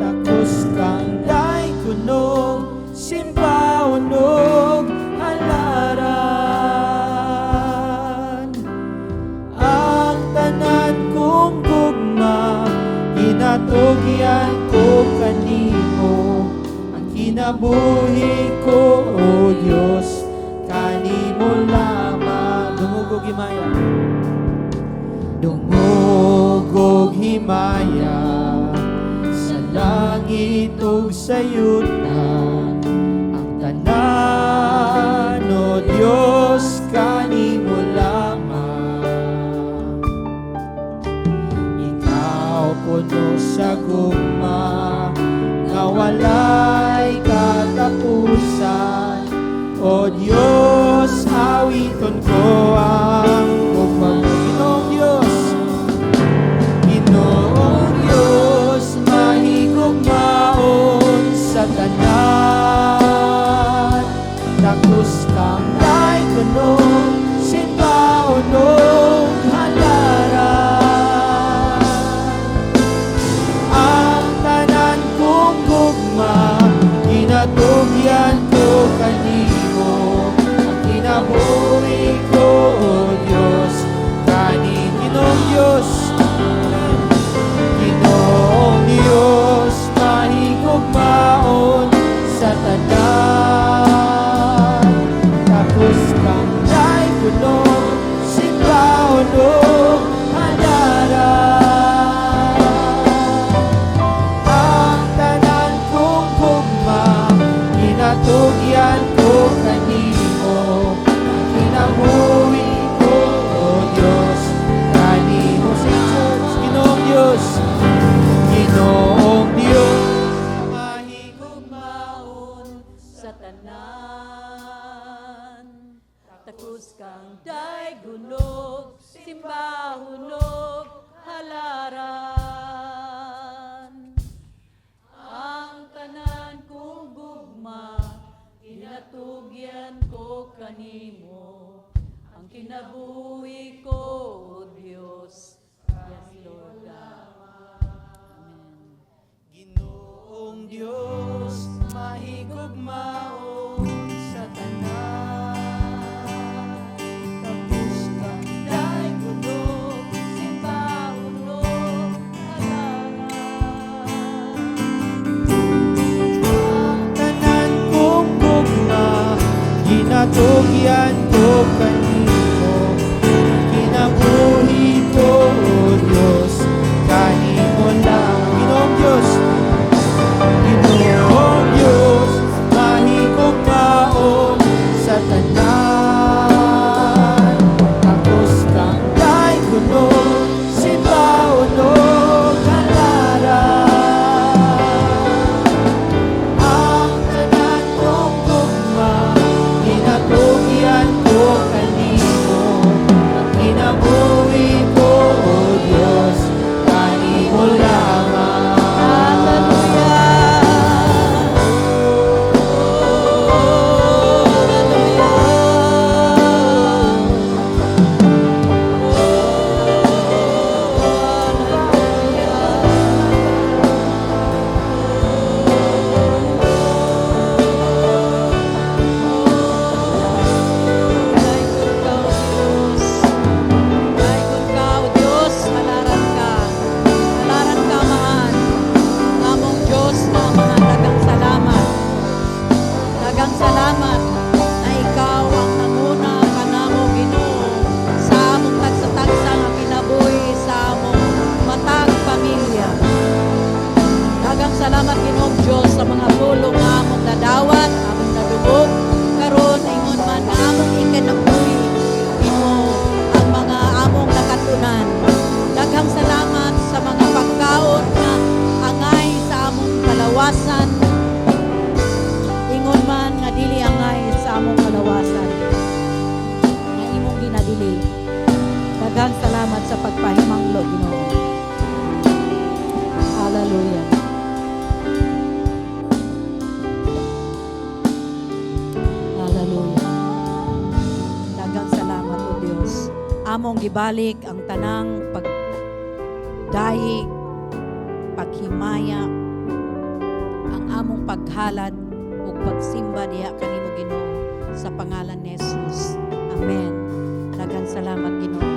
Takos kang daygonon, simbaon ug halaran. Ang tanan kong gugma, ginatugyan ko kanimo. Kinabuhi ko, O Diyos, kanimo lamang. Dungog og himaya, dungog og himaya, sa langit ug sa yuta ang tanan, O Diyos, kanimo lamang. Ikaw puno sa gugma nga walay katapusan. O Diyos, awiton ko ang gugma mo. Ginoong Diyos, Ginoong Diyos, mahigugmaon sa tanan. Takos kang daygonon, tunog, simbahunog, halaran. Ang tanan kong gugma, inatugyan ko kanimo. Ang kinabuhi ko, O Diyos. Yes, Lord God. Amen. Ginoong Diyos, mahigugmaon sa tanan. Tapos ka Day gunog, simbahunog, halaran. ang tanan kong gugma, ginatugyan ko kanimo. Kinabuhi ko, O Diyos, kanimo lang. Ginoong Diyos, Ginoong Diyos, mahigugmaon sa tanan. Tapos kang day gunog, simbahunog, halaran. Ang tanan kong gugma, ginatugyan ko kanimo. Ang kinabuhi ko, O Diyos, kanimo lamang. Dayon ka, O Diyos, halaran ka. Halaran ka, mahal. Among Diyos, mahal, dagang salamat. Dagang salamat na ikaw ang nanguna kanamo Ginoo sa among tagsa-tagsa nga kinabuhi sa among matag pamilya. Dagang salamat Ginoong Diyos sa mga pulong nga among nadawat, among nadubog karon ingon man nga among ikinabuhi Ginoo ang mga among nakatunan. Daghang salamat sa mga pagkaon nga angay sa among kalawasan. Ingon man nga dili angay sa among kalawasan. Nga imong ginadili. Daghang salamat sa pagpahimanglo Ginoo. Hallelujah. Hallelujah. Daghang salamat o Dios. Among gibalik ang tanang pagdayi, paghimaya, ang among paghalad ug pagsimba diha kanimo Ginoo sa pangalan ni Jesus. Amen. Daghang salamat Ginoo.